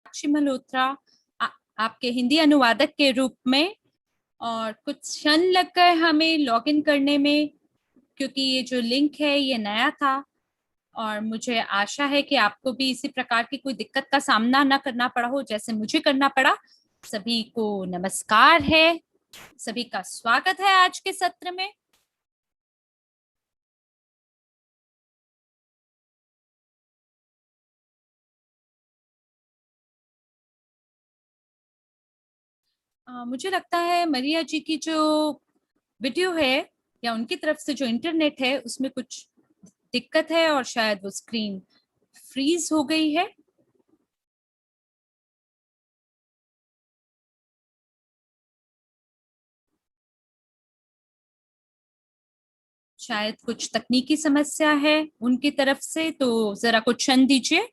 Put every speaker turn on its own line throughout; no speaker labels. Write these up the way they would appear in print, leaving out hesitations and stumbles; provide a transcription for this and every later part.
साक्षी मल्होत्रा आ, आपके हिंदी अनुवादक के रूप में। और कुछ क्षण लग गए हमें लॉगिन करने में, क्योंकि ये जो लिंक है ये नया था। और मुझे आशा है कि आपको भी इसी प्रकार की कोई दिक्कत का सामना ना करना पड़ा हो जैसे मुझे करना पड़ा। सभी को नमस्कार है। सभी का स्वागत है आज के सत्र में। मुझे लगता है मरिया जी की जो वीडियो है या उनकी तरफ से जो इंटरनेट है उसमें कुछ दिक्कत है और शायद वो स्क्रीन फ्रीज हो गई है। शायद कुछ तकनीकी समस्या है उनकी तरफ से, तो जरा कुछ क्षण दीजिए।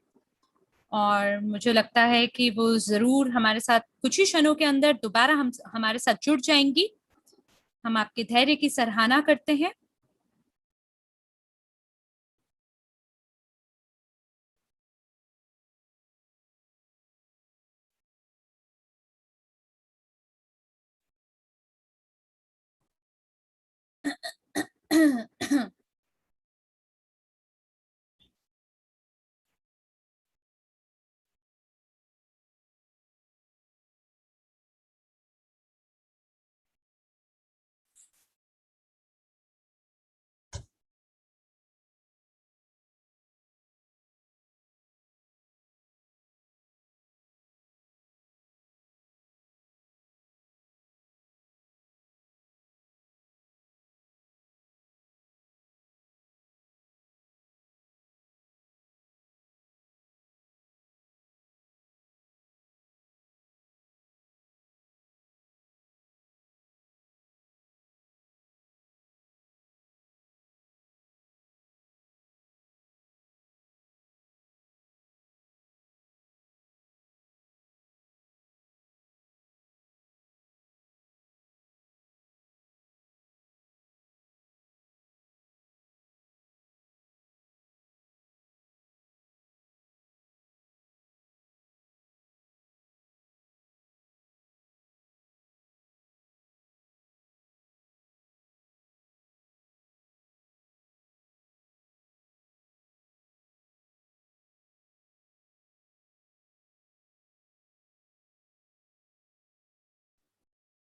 और मुझे लगता है कि वो जरूर हमारे साथ कुछ ही क्षणों के अंदर दोबारा हम हमारे साथ जुड़ जाएंगी। हम आपके धैर्य की सराहना करते हैं।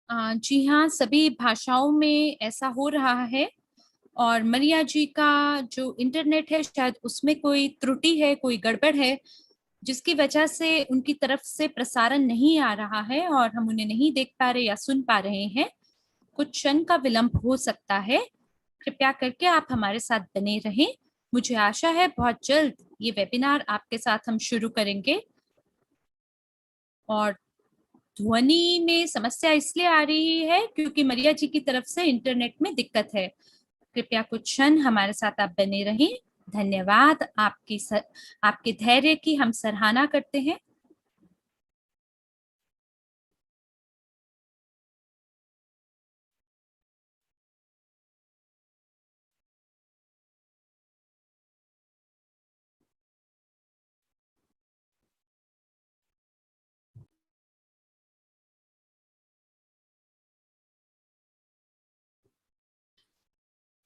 जी हाँ, सभी भाषाओं में ऐसा हो रहा है। और मरिया जी का जो इंटरनेट है शायद उसमें कोई त्रुटि है, कोई गड़बड़ है, जिसकी वजह से उनकी तरफ से प्रसारण नहीं आ रहा है और हम उन्हें नहीं देख पा रहे या सुन पा रहे हैं। कुछ क्षण का विलंब हो सकता है। कृपया करके आप हमारे साथ बने रहें। मुझे आशा है बहुत जल्द ये वेबिनार आपके साथ हम शुरू करेंगे। और ध्वनि में समस्या इसलिए आ रही है क्योंकि मरिया जी की तरफ से इंटरनेट में दिक्कत है। कृपया कुछ क्षण हमारे साथ आप बने रहें। धन्यवाद। आपके धैर्य की हम सराहना करते हैं।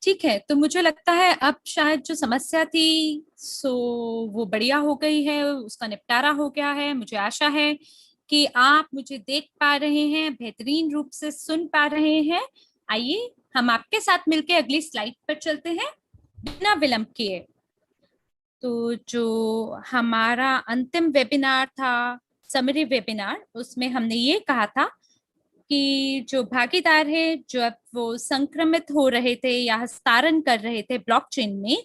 ठीक है, तो मुझे लगता है अब शायद जो समस्या थी सो वो बढ़िया हो गई है, उसका निपटारा हो गया है। मुझे आशा है कि आप मुझे देख पा रहे हैं, बेहतरीन रूप से सुन पा रहे हैं। आइए हम आपके साथ मिलके अगली स्लाइड पर चलते हैं बिना विलंब किए। तो जो हमारा अंतिम वेबिनार था, समरी वेबिनार, उसमें हमने ये कहा था कि जो भागीदार है जो अब वो संक्रमित हो रहे थे या हस्तांतरण कर रहे थे ब्लॉकचेन में,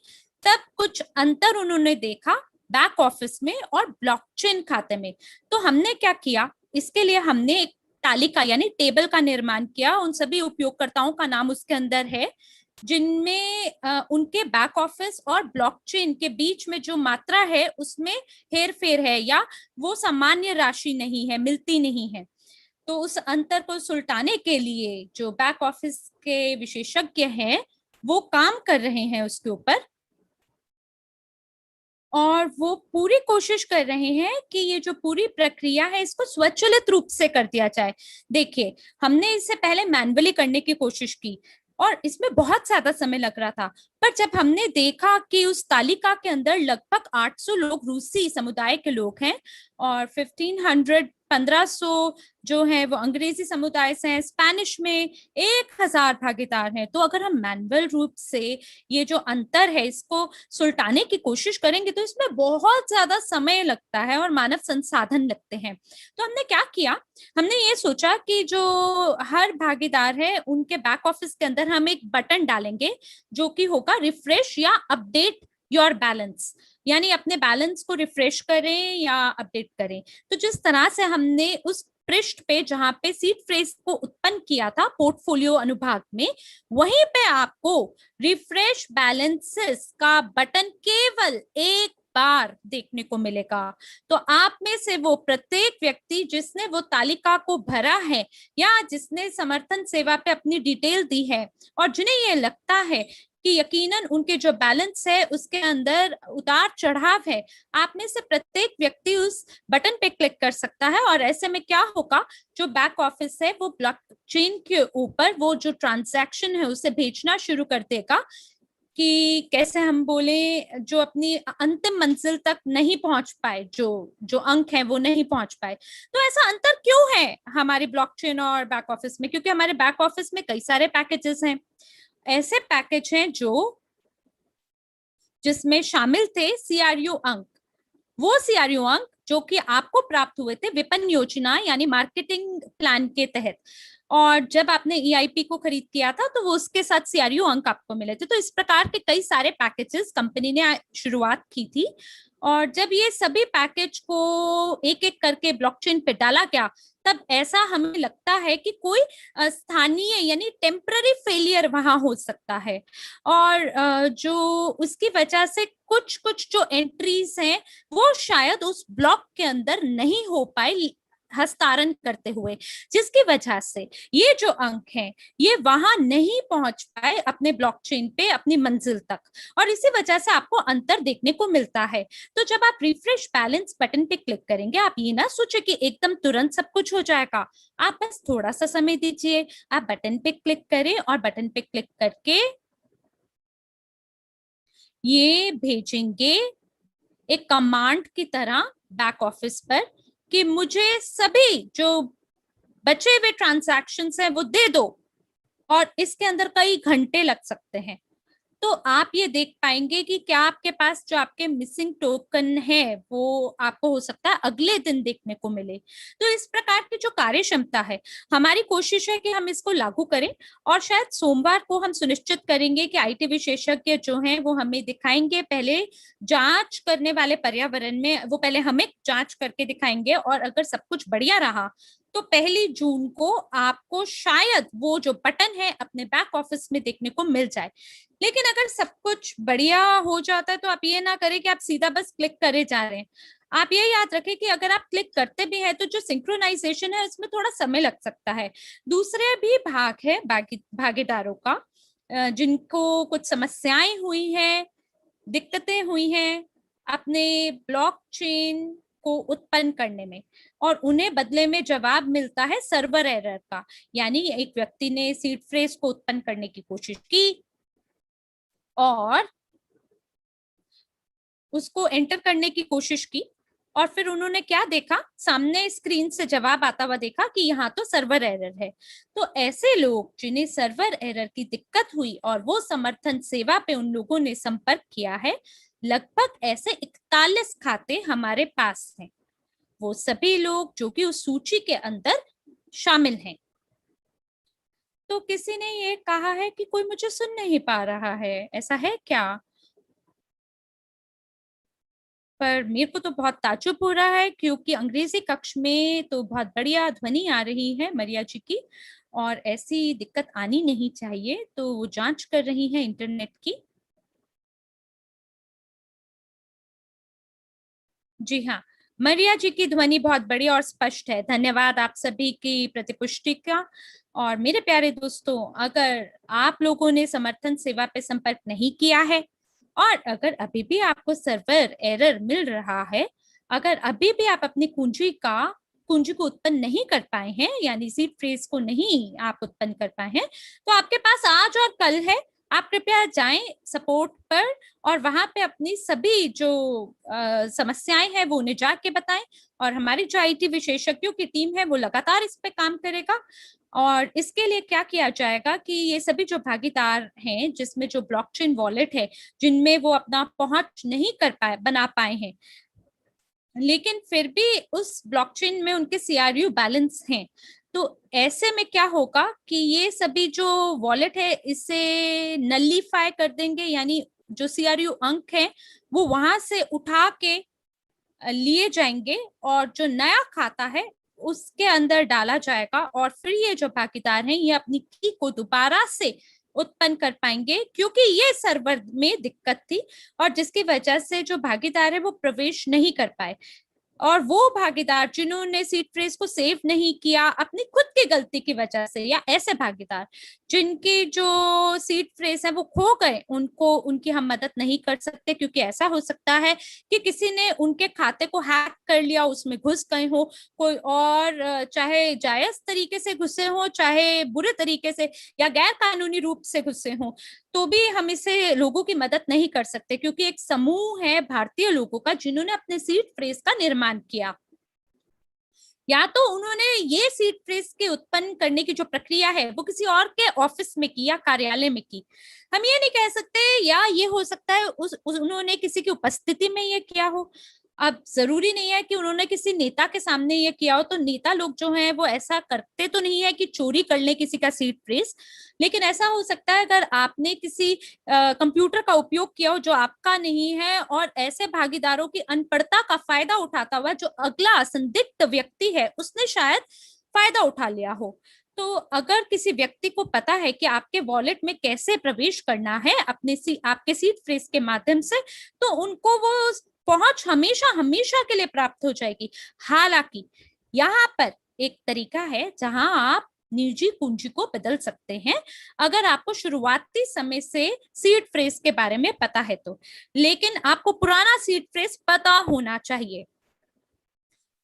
तब कुछ अंतर उन्होंने देखा बैक ऑफिस में और ब्लॉकचेन खाते में। तो हमने क्या किया, इसके लिए हमने एक तालिका यानी टेबल का निर्माण किया। उन सभी उपयोगकर्ताओं का नाम उसके अंदर है जिनमें उनके बैक ऑफिस और ब्लॉकचेन के बीच में जो मात्रा है उसमें हेर फेर है या वो सामान्य राशि नहीं है, मिलती नहीं है। तो उस अंतर को सुलटाने के लिए जो बैक ऑफिस के विशेषज्ञ हैं वो काम कर रहे हैं उसके ऊपर। और वो पूरी कोशिश कर रहे हैं कि ये जो पूरी प्रक्रिया है इसको स्वचालित रूप से कर दिया जाए। देखिए, हमने इससे पहले मैन्युअली करने की कोशिश की और इसमें बहुत ज्यादा समय लग रहा था, पर जब हमने देखा कि उस तालिका के अंदर लगभग 800 लोग रूसी समुदाय के लोग हैं और 1500 जो है वो अंग्रेजी समुदाय से हैं, स्पेनिश में 1000 भागीदार हैं, तो अगर हम मैनुअल रूप से ये जो अंतर है इसको सुलटाने की कोशिश करेंगे तो इसमें बहुत ज्यादा समय लगता है और मानव संसाधन लगते हैं। तो हमने क्या किया, हमने ये सोचा कि जो हर भागीदार है उनके बैक ऑफिस के अंदर हम एक बटन डालेंगे जो कि होगा रिफ्रेश या अपडेट योर बैलेंस, यानी अपने बैलेंस को रिफ्रेश करें या अपडेट करें। तो जिस तरह से हमने उस पृष्ठ पे जहां पे सीड फ्रेज को उत्पन्न किया था पोर्टफोलियो अनुभाग में, वहीं पे आपको रिफ्रेश बैलेंसेस का बटन केवल एक बार देखने को मिलेगा। तो आप में से वो प्रत्येक व्यक्ति जिसने वो तालिका को भरा है या जिसने समर्थन सेवा पे अपनी डिटेल दी है और जिन्हें ये लगता है कि यकीनन उनके जो बैलेंस है उसके अंदर उतार चढ़ाव है, आप में से प्रत्येक व्यक्ति उस बटन पे क्लिक कर सकता है। और ऐसे में क्या होगा, जो बैक ऑफिस है वो ब्लॉकचेन के ऊपर वो जो ट्रांजैक्शन है उसे भेजना शुरू कर देगा कि कैसे हम बोले, जो अपनी अंतिम मंजिल तक नहीं पहुंच पाए, जो जो अंक है वो नहीं पहुंच पाए। तो ऐसा अंतर क्यों है हमारी ब्लॉकचेन और बैक ऑफिस में? क्योंकि हमारे बैक ऑफिस में कई सारे पैकेजेस हैं, ऐसे पैकेज हैं जो जिसमें शामिल थे सीआरयू अंक, वो सीआरयू अंक जो कि आपको प्राप्त हुए थे विपणन योजना यानी मार्केटिंग प्लान के तहत। और जब आपने ईआईपी को खरीद किया था तो वो उसके साथ सीआरयू अंक आपको मिले थे। तो इस प्रकार के कई सारे पैकेजेस कंपनी ने शुरुआत की थी और जब ये सभी पैकेज को एक एक करके ब्लॉकचेन पे डाला गया तब ऐसा हमें लगता है कि कोई स्थानीय यानी टेम्पररी फेलियर वहां हो सकता है और जो उसकी वजह से कुछ कुछ जो एंट्रीज हैं वो शायद उस ब्लॉक के अंदर नहीं हो पाए हस्तांतरण करते हुए, जिसकी वजह से ये जो अंक हैं ये वहां नहीं पहुंच पाए अपने ब्लॉकचेन पे अपनी मंजिल तक, और इसी वजह से आपको अंतर देखने को मिलता है। तो जब आप रिफ्रेश बैलेंस बटन पे क्लिक करेंगे, आप ये ना सोचे कि एकदम तुरंत सब कुछ हो जाएगा, आप बस थोड़ा सा समय दीजिए, आप बटन पे क्लिक करें और बटन पे क्लिक करके ये भेजेंगे एक कमांड की तरह बैक ऑफिस पर कि मुझे सभी जो बचे हुए ट्रांजैक्शंस हैं वो दे दो, और इसके अंदर कई घंटे लग सकते हैं। तो आप ये देख पाएंगे कि क्या आपके पास जो आपके मिसिंग टोकन है वो आपको हो सकता है अगले दिन देखने को मिले। तो इस प्रकार की जो कार्य क्षमता है, हमारी कोशिश है कि हम इसको लागू करें और शायद सोमवार को हम सुनिश्चित करेंगे कि आईटी विशेषज्ञ जो हैं वो हमें दिखाएंगे, पहले जांच करने वाले पर्यावरण में वो पहले हमें जांच करके दिखाएंगे और अगर सब कुछ बढ़िया रहा तो 1 जून को आपको शायद वो जो बटन है अपने बैक ऑफिस में देखने को मिल जाए। लेकिन अगर सब कुछ बढ़िया हो जाता है तो आप ये ना करें कि आप सीधा बस क्लिक करे जा रहे हैं। आप ये याद रखें कि अगर आप क्लिक करते भी हैं तो जो सिंक्रोनाइजेशन है उसमें थोड़ा समय लग सकता है। दूसरे भी भाग है भागीदारों का जिनको कुछ समस्याएं हुई हैं, दिक्कतें हुई हैं अपने ब्लॉकचेन को उत्पन्न करने में, और उन्हें बदले में जवाब मिलता है सर्वर एरर का। यानी एक व्यक्ति ने सीड फ्रेज को उत्पन्न करने की कोशिश की और उसको एंटर करने की कोशिश की और फिर उन्होंने क्या देखा, सामने स्क्रीन से जवाब आता हुआ देखा कि यहाँ तो सर्वर एरर है। तो ऐसे लोग जिन्हें सर्वर एरर की दिक्कत हुई और वो समर्थन सेवा पे उन लोगों ने संपर्क किया है, लगभग ऐसे 41 खाते हमारे पास हैं, वो सभी लोग जो कि उस सूची के अंदर शामिल हैं। तो किसी ने ये कहा है कि कोई मुझे सुन नहीं पा रहा है, ऐसा है क्या? पर मेरे को तो बहुत ताज्जुब हो रहा है क्योंकि अंग्रेजी कक्ष में तो बहुत बढ़िया ध्वनि आ रही है मरिया जी की, और ऐसी दिक्कत आनी नहीं चाहिए, तो वो जांच कर रही है इंटरनेट की। जी हाँ, मरिया जी की ध्वनि बहुत बढ़िया और स्पष्ट है। धन्यवाद आप सभी की प्रतिपुष्टि का। और मेरे प्यारे दोस्तों, अगर आप लोगों ने समर्थन सेवा पे संपर्क नहीं किया है और अगर अभी भी आपको सर्वर एरर मिल रहा है, अगर अभी भी आप अपनी कुंजी को उत्पन्न नहीं कर पाए हैं, यानी सीड फ्रेज को नहीं आप उत्पन्न कर पाए हैं, तो आपके पास आज और कल है। आप कृपया जाएं सपोर्ट पर और वहां पे अपनी सभी जो समस्याएं हैं वो उन्हें जाके बताएं। और हमारी जो आईटी विशेषज्ञों की टीम है वो लगातार इस पे काम करेगा। और इसके लिए क्या किया जाएगा कि ये सभी जो भागीदार हैं, जिसमें जो ब्लॉकचेन वॉलेट है, जिनमें वो अपना पहुंच नहीं कर पाए बना पाए हैं, लेकिन फिर भी उस ब्लॉकचेन में उनके सीआरयू बैलेंस हैं, तो ऐसे में क्या होगा कि ये सभी जो वॉलेट है इसे नलीफाई कर देंगे, यानी जो सीआरयू अंक है वो वहां से उठा के लिए जाएंगे और जो नया खाता है उसके अंदर डाला जाएगा। और फिर ये जो भागीदार हैं ये अपनी की को दोबारा से उत्पन्न कर पाएंगे, क्योंकि ये सर्वर में दिक्कत थी और जिसकी वजह से जो भागीदार है वो प्रवेश नहीं कर पाए। और वो भागीदार जिन्होंने सीड फ्रेज को सेव नहीं किया अपनी खुद की गलती की वजह से, या ऐसे भागीदार जिनकी जो सीड फ्रेज है वो खो गए, उनको उनकी हम मदद नहीं कर सकते, क्योंकि ऐसा हो सकता है कि किसी ने उनके खाते को हैक कर लिया, उसमें घुस गए हो कोई और, चाहे जायज तरीके से घुसे हो चाहे बुरे तरीके से या गैर कानूनी रूप से घुसे हो, तो भी हम इसे लोगों की मदद नहीं कर सकते, क्योंकि एक समूह है भारतीय लोगों का जिन्होंने अपने सीड फ्रेज का निर्माण किया। या तो उन्होंने ये सीड फ्रेज के उत्पन्न करने की जो प्रक्रिया है वो किसी और के ऑफिस में की या कार्यालय में की, हम ये नहीं कह सकते। या ये हो सकता है उन्होंने किसी की उपस्थिति में ये किया हो। अब जरूरी नहीं है कि उन्होंने किसी नेता के सामने ये किया हो, तो नेता लोग जो हैं वो ऐसा करते तो नहीं है कि चोरी कर ले किसी का सीड फ्रेज, लेकिन ऐसा हो सकता है अगर आपने किसी कंप्यूटर का उपयोग किया हो जो आपका नहीं है, और ऐसे भागीदारों की अनपढ़ता का फायदा उठाता हुआ जो अगला संदिग्ध व्यक्ति है उसने शायद फायदा उठा लिया हो। तो अगर किसी व्यक्ति को पता है कि आपके वॉलेट में कैसे प्रवेश करना है आपके सीड फ्रेज के माध्यम से, तो उनको वो पहुंच हमेशा हमेशा के लिए प्राप्त हो जाएगी। हालांकि यहाँ पर एक तरीका है जहां आप निजी कुंजी को बदल सकते हैं, अगर आपको शुरुआती समय से सीड फ्रेज के बारे में पता है तो, लेकिन आपको पुराना सीड फ्रेज पता होना चाहिए,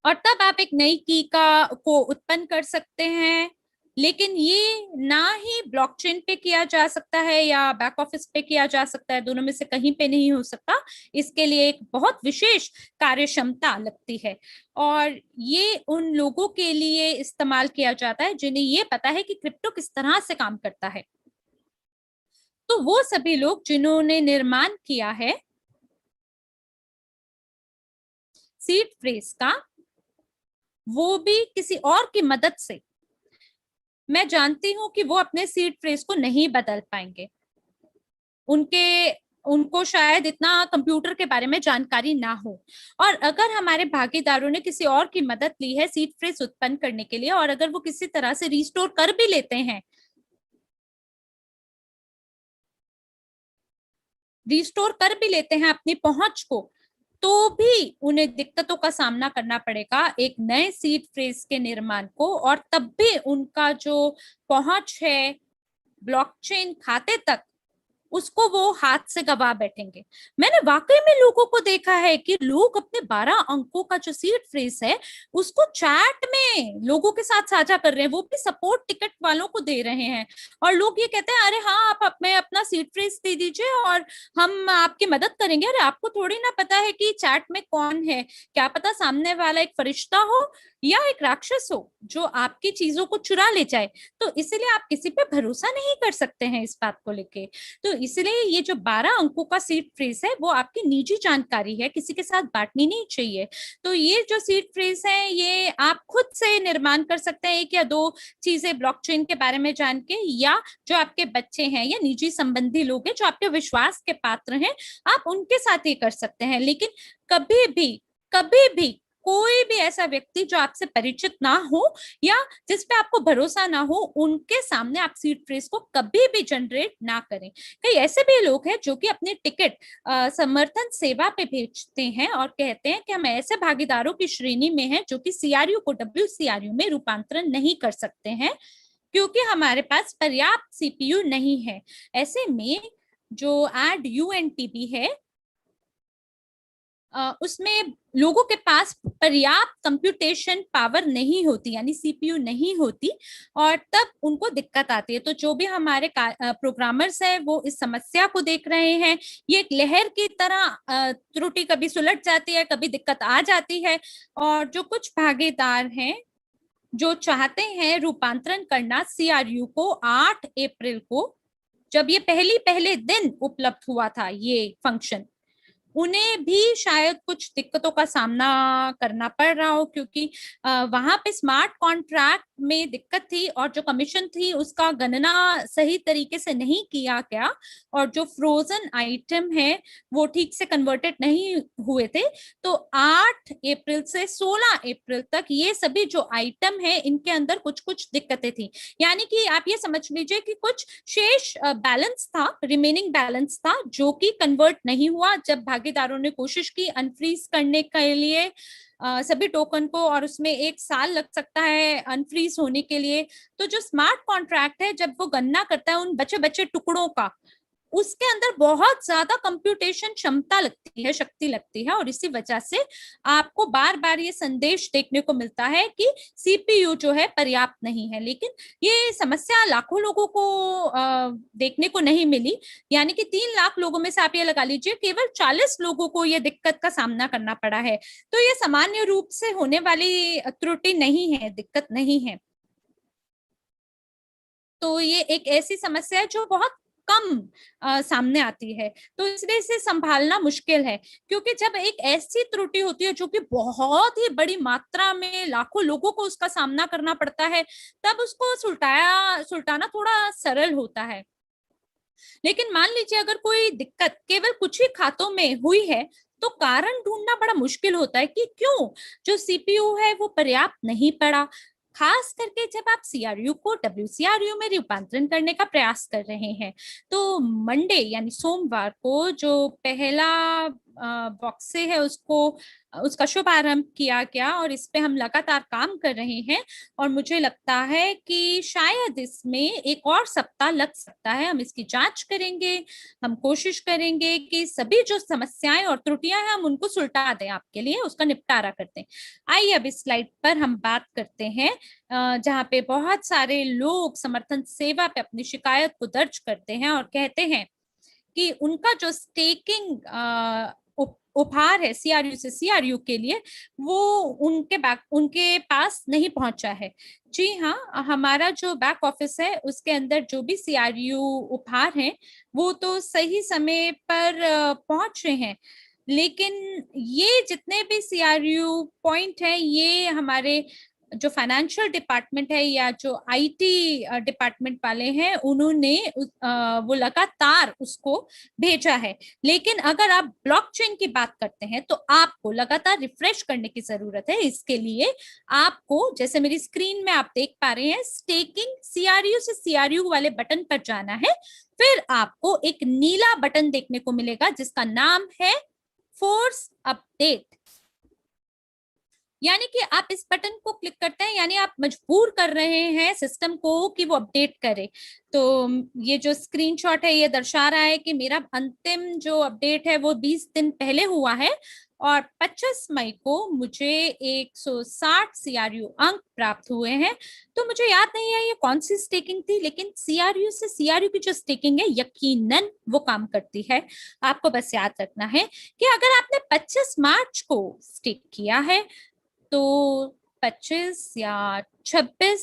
और तब आप एक नई की को उत्पन्न कर सकते हैं। लेकिन ये ना ही ब्लॉकचेन पे किया जा सकता है या बैक ऑफिस पे किया जा सकता है, दोनों में से कहीं पे नहीं हो सकता। इसके लिए एक बहुत विशेष कार्य क्षमता लगती है, और ये उन लोगों के लिए इस्तेमाल किया जाता है जिन्हें ये पता है कि क्रिप्टो किस तरह से काम करता है। तो वो सभी लोग जिन्होंने निर्माण किया है सीड फ्रेज का, वो भी किसी और की मदद से, मैं जानती हूं कि वो अपने सीड फ्रेज को नहीं बदल पाएंगे, उनके उनको शायद इतना कंप्यूटर के बारे में जानकारी ना हो। और अगर हमारे भागीदारों ने किसी और की मदद ली है सीड फ्रेज उत्पन्न करने के लिए, और अगर वो किसी तरह से रिस्टोर कर भी लेते हैं, अपनी पहुंच को, तो भी उन्हें दिक्कतों का सामना करना पड़ेगा एक नए सीड फ्रेज के निर्माण को, और तब भी उनका जो पहुंच है ब्लॉकचेन खाते तक, उसको वो हाथ से गवा बैठेंगे। मैंने वाकई में लोगों को देखा है कि लोग अपने 12 अंकों का जो सीड फ्रेज है उसको चैट में लोगों के साथ साझा कर रहे हैं, वो भी सपोर्ट टिकट वालों को दे रहे हैं, और लोग ये कहते हैं अरे हाँ आप हमें अपना सीड फ्रेज दे दीजिए और हम आपकी मदद करेंगे। अरे आपको थोड़ी ना पता है कि चैट में कौन है, क्या पता सामने वाला एक फरिश्ता हो या एक राक्षस हो जो आपकी चीजों को चुरा ले जाए। तो इसलिए आप किसी पे भरोसा नहीं कर सकते हैं इस बात को लेके। तो इसलिए ये जो 12 अंकों का सीड फ्रेज है वो आपकी निजी जानकारी है, किसी के साथ बांटनी नहीं चाहिए। तो ये जो सीड फ्रेज है ये आप खुद से निर्माण कर सकते हैं, एक या दो चीजें ब्लॉकचेन के बारे में जान के, या जो आपके बच्चे हैं या निजी संबंधी लोग हैं जो आपके विश्वास के पात्र हैं, आप उनके साथ ये कर सकते हैं। लेकिन कभी भी कोई भी ऐसा व्यक्ति जो आपसे परिचित ना हो या जिस पे आपको भरोसा ना हो, उनके सामने आप सीड फ्रेज को कभी भी जनरेट ना करें। कई ऐसे भी लोग हैं जो कि अपने टिकट समर्थन सेवा पे भेजते हैं और कहते हैं कि हम ऐसे भागीदारों की श्रेणी में हैं जो कि सीआरयू को WCRU में रूपांतरण नहीं कर सकते हैं, क्योंकि हमारे पास पर्याप्त CPU नहीं है। ऐसे में जो एड यूएनटीपी है, उसमें लोगों के पास पर्याप्त कंप्यूटेशन पावर नहीं होती, यानी सीपीयू नहीं होती, और तब उनको दिक्कत आती है। तो जो भी हमारे प्रोग्रामर्स हैं वो इस समस्या को देख रहे हैं। ये एक लहर की तरह त्रुटि कभी सुलट जाती है, कभी दिक्कत आ जाती है, और जो कुछ भागीदार हैं जो चाहते हैं रूपांतरण करना सीआरयू को 8 अप्रैल को, जब ये पहले दिन उपलब्ध हुआ था ये फंक्शन, उन्हें भी शायद कुछ दिक्कतों का सामना करना पड़ रहा हो, क्योंकि वहां पे स्मार्ट कॉन्ट्रैक्ट में दिक्कत थी और जो कमीशन थी उसका गणना सही तरीके से नहीं किया गया, और जो फ्रोजन आइटम है वो ठीक से कन्वर्टेड नहीं हुए थे। तो 8 अप्रैल से 16 अप्रैल तक ये सभी जो आइटम है इनके अंदर कुछ कुछ दिक्कतें थी। यानी कि आप ये समझ लीजिए कि कुछ शेष बैलेंस था, रिमेनिंग बैलेंस था, जो कि कन्वर्ट नहीं हुआ। जब भागीदारों ने कोशिश की अनफ्रीज करने के लिए सभी टोकन को, और उसमें 1 साल लग सकता है अनफ्रीज होने के लिए, तो जो स्मार्ट कॉन्ट्रैक्ट है जब वो गणना करता है उन बचे बचे टुकड़ों का, उसके अंदर बहुत ज्यादा कंप्यूटेशन क्षमता लगती है, शक्ति लगती है, और इसी वजह से आपको बार बार ये संदेश देखने को मिलता है कि सीपीयू जो है पर्याप्त नहीं है। लेकिन ये समस्या लाखों लोगों को देखने को नहीं मिली, यानी कि 3 लाख लोगों में से आप ये लगा लीजिए केवल 40 लोगों को ये दिक्कत का सामना करना पड़ा है। तो ये सामान्य रूप से होने वाली त्रुटि नहीं है, दिक्कत नहीं है। तो ये एक ऐसी समस्या है जो बहुत कम सामने आती है, तो इसलिए इसे संभालना मुश्किल है। क्योंकि जब एक ऐसी त्रुटि होती है जो कि बहुत ही बड़ी मात्रा में लाखों लोगों को उसका सामना करना पड़ता है, तब उसको सुलटाना थोड़ा सरल होता है। लेकिन मान लीजिए अगर कोई दिक्कत केवल कुछ ही खातों में हुई है, तो कारण ढूंढना बड़ा मुश्किल होता है कि क्यों जो सीपीयू है वो पर्याप्त नहीं पड़ा, खास करके जब आप सीआरयू को डब्ल्यूसीआरयू में रूपांतरण करने का प्रयास कर रहे हैं। तो मंडे यानी सोमवार को जो पहला बॉक्स से है उसको उसका शुभारंभ किया गया, और इस पे हम लगातार काम कर रहे हैं। और मुझे लगता है कि शायद इसमें 1 और सप्ताह लग सकता है। हम इसकी जांच करेंगे, हम कोशिश करेंगे कि सभी जो समस्याएं और त्रुटियां हैं हम उनको सुलटा दें, आपके लिए उसका निपटारा करते हैं। आइए अब इस स्लाइड पर हम बात करते हैं जहाँ पे बहुत सारे लोग समर्थन सेवा पे अपनी शिकायत को दर्ज करते हैं और कहते हैं कि उनका जो स्टेकिंग उपहार है सीआरयू से सीआरयू के लिए, वो उनके पास नहीं पहुंचा है। जी हाँ, हमारा जो बैक ऑफिस है उसके अंदर जो भी सीआरयू उपहार हैं वो तो सही समय पर पहुंच रहे हैं, लेकिन ये जितने भी सीआरयू पॉइंट है ये हमारे जो फाइनेंशियल डिपार्टमेंट है या जो आईटी डिपार्टमेंट वाले हैं उन्होंने वो लगातार उसको भेजा है। लेकिन अगर आप ब्लॉकचेन की बात करते हैं तो आपको लगातार रिफ्रेश करने की जरूरत है। इसके लिए आपको, जैसे मेरी स्क्रीन में आप देख पा रहे हैं, स्टेकिंग सीआरयू से सीआरयू वाले बटन पर जाना है। फिर आपको एक नीला बटन देखने को मिलेगा जिसका नाम है फोर्स अपडेट, यानी कि आप इस बटन को क्लिक करते हैं, यानी आप मजबूर कर रहे हैं सिस्टम को कि वो अपडेट करे। तो ये जो स्क्रीनशॉट है ये दर्शा रहा है कि मेरा अंतिम जो अपडेट है वो 20 दिन पहले हुआ है, और 25 मई को मुझे 160 सीआरयू अंक प्राप्त हुए हैं। तो मुझे याद नहीं है ये कौन सी स्टेकिंग थी, लेकिन सीआरयू से सीआरयू की जो स्टेकिंग है यकीनन वो काम करती है। आपको बस याद रखना है कि अगर आपने 25 मार्च को स्टेक किया है तो 25 या 26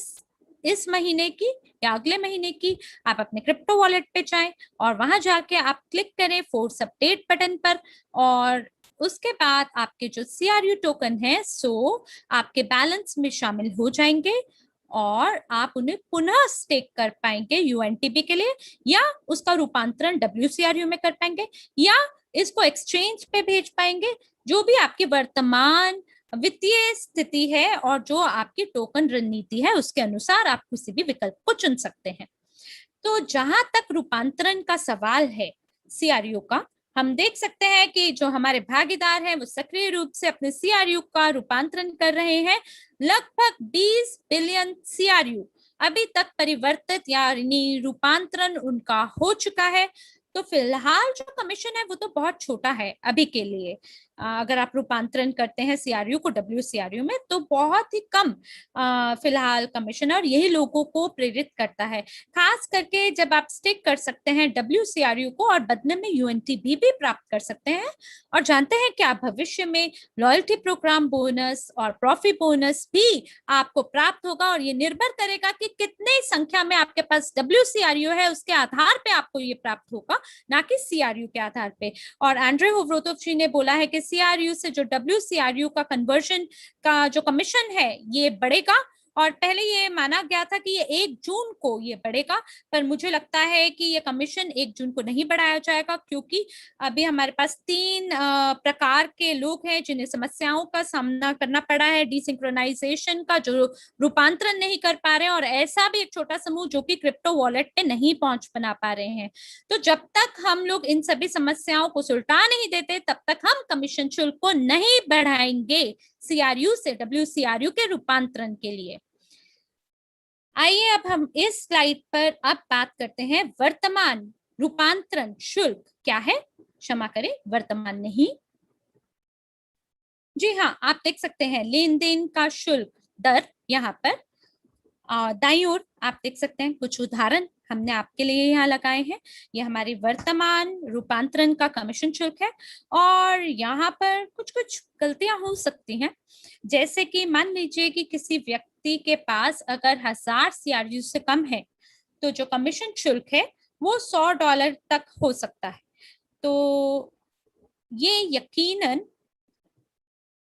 इस महीने की या अगले महीने की आप अपने क्रिप्टो वॉलेट पे जाएं और वहां जाके आप क्लिक करें फोर्स अपडेट बटन पर, और उसके बाद आपके जो सीआरयू टोकन है सो आपके बैलेंस में शामिल हो जाएंगे, और आप उन्हें पुनः स्टेक कर पाएंगे यूएनटीबी के लिए, या उसका रूपांतरण डब्ल्यूसीआरयू में कर पाएंगे, या इसको एक्सचेंज पे भेज पाएंगे। जो भी आपकी वर्तमान वित्तीय स्थिति है और जो आपकी टोकन रणनीति है उसके अनुसार आप किसी भी विकल्प को चुन सकते हैं। तो जहां तक रूपांतरण का सवाल है सीआरयू का, हम देख सकते हैं कि जो हमारे भागीदार हैं वो सक्रिय रूप से अपने सीआरयू का रूपांतरण कर रहे हैं। लगभग 20 बिलियन सीआरयू अभी तक परिवर्तित या रूपांतरण उनका हो चुका है। तो फिलहाल जो कमीशन है वो तो बहुत छोटा है अभी के लिए। अगर आप रूपांतरण करते हैं सीआरयू को डब्ल्यूसीआरयू में तो बहुत ही कम फिलहाल कमीशन, और यही लोगों को प्रेरित करता है, खास करके जब आप स्टिक कर सकते हैं डब्ल्यूसीआरयू को और बदले में यूएनटीबी भी प्राप्त कर सकते हैं। और जानते हैं क्या, भविष्य में लॉयल्टी प्रोग्राम बोनस और प्रॉफिट बोनस भी आपको प्राप्त होगा, और ये निर्भर करेगा कि कितने संख्या में आपके पास डब्ल्यूसीआरयू है, उसके आधार पे आपको ये प्राप्त होगा, ना कि सीआरयू के आधार पे। और एंड्रे होवरोटोव जी ने बोला है कि सीआरयू से जो डब्ल्यूसीआरयू का कन्वर्जन का जो कमीशन है ये बढ़ेगा, और पहले ये माना गया था कि ये 1 जून को ये बढ़ेगा, पर मुझे लगता है कि ये कमीशन 1 जून को नहीं बढ़ाया जाएगा, क्योंकि अभी हमारे पास 3 प्रकार के लोग हैं जिन्हें समस्याओं का सामना करना पड़ा है डिसिंक्रोनाइजेशन का, जो रूपांतरण नहीं कर पा रहे हैं, और ऐसा भी एक छोटा समूह जो कि क्रिप्टो वॉलेट पे नहीं पहुंच बना पा रहे हैं। तो जब तक हम लोग इन सभी समस्याओं को सुलझा नहीं देते तब तक हम कमीशन शुल्क को नहीं बढ़ाएंगे सीआरयू से डब्ल्यूसीआरयू के रूपांतरण के लिए। आइए अब हम इस स्लाइड पर अब बात करते हैं वर्तमान रूपांतरण शुल्क क्या है। क्षमा करें, वर्तमान नहीं, जी हाँ, आप देख सकते हैं लेन देन का शुल्क दर यहाँ पर दाईं ओर आप देख सकते हैं कुछ उदाहरण हमने आपके लिए यहाँ लगाए हैं। ये हमारी वर्तमान रूपांतरण का कमीशन शुल्क है, और यहाँ पर कुछ कुछ गलतियां हो सकती हैं, जैसे कि मान लीजिए कि किसी व्यक्ति के पास अगर 1000 सीआरयू से कम है तो जो कमीशन शुल्क है वो $100 तक हो सकता है। तो ये यकीनन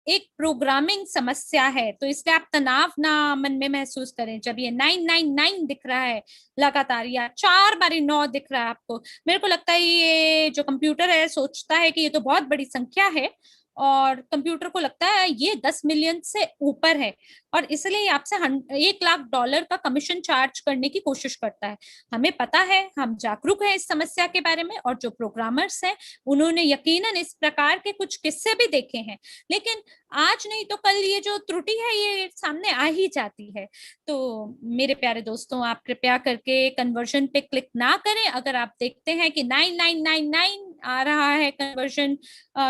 एक प्रोग्रामिंग समस्या है, तो इसलिए आप तनाव ना मन में महसूस करें जब ये 999 दिख रहा है लगातार, या 4 बारी 9 दिख रहा है आपको। मेरे को लगता है ये जो कंप्यूटर है सोचता है कि ये तो बहुत बड़ी संख्या है, और कंप्यूटर को लगता है ये 10 मिलियन से ऊपर है, और इसलिए आपसे $1 लाख का कमीशन चार्ज करने की कोशिश करता है। हमें पता है, हम जागरूक हैं इस समस्या के बारे में, और जो प्रोग्रामर्स हैं उन्होंने यकीनन इस प्रकार के कुछ किस्से भी देखे हैं, लेकिन आज नहीं तो कल ये जो त्रुटि है ये सामने आ ही जाती है। तो मेरे प्यारे दोस्तों, आप कृपया करके कन्वर्जन पे क्लिक ना करें। अगर आप देखते हैं कि 9999 आ रहा है कन्वर्जन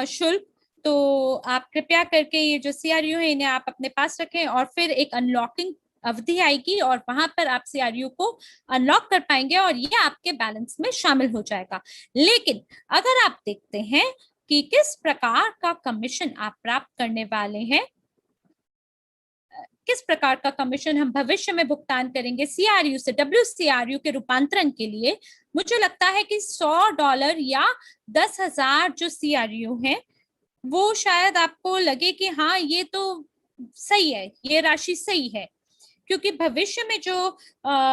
शुल्क, तो आप कृपया करके ये जो सीआरयू है इन्हें आप अपने पास रखें, और फिर एक अनलॉकिंग अवधि आएगी और वहां पर आप सीआरयू को अनलॉक कर पाएंगे और ये आपके बैलेंस में शामिल हो जाएगा। लेकिन अगर आप देखते हैं कि किस प्रकार का कमीशन आप प्राप्त करने वाले हैं, किस प्रकार का कमीशन हम भविष्य में भुगतान करेंगे सीआरयू से डब्ल्यूसीआरयू के रूपांतरण के लिए, मुझे लगता है कि $100 या 10,000 जो सीआरयू है वो शायद आपको लगे कि हाँ ये तो सही है, ये राशि सही है, क्योंकि भविष्य में जो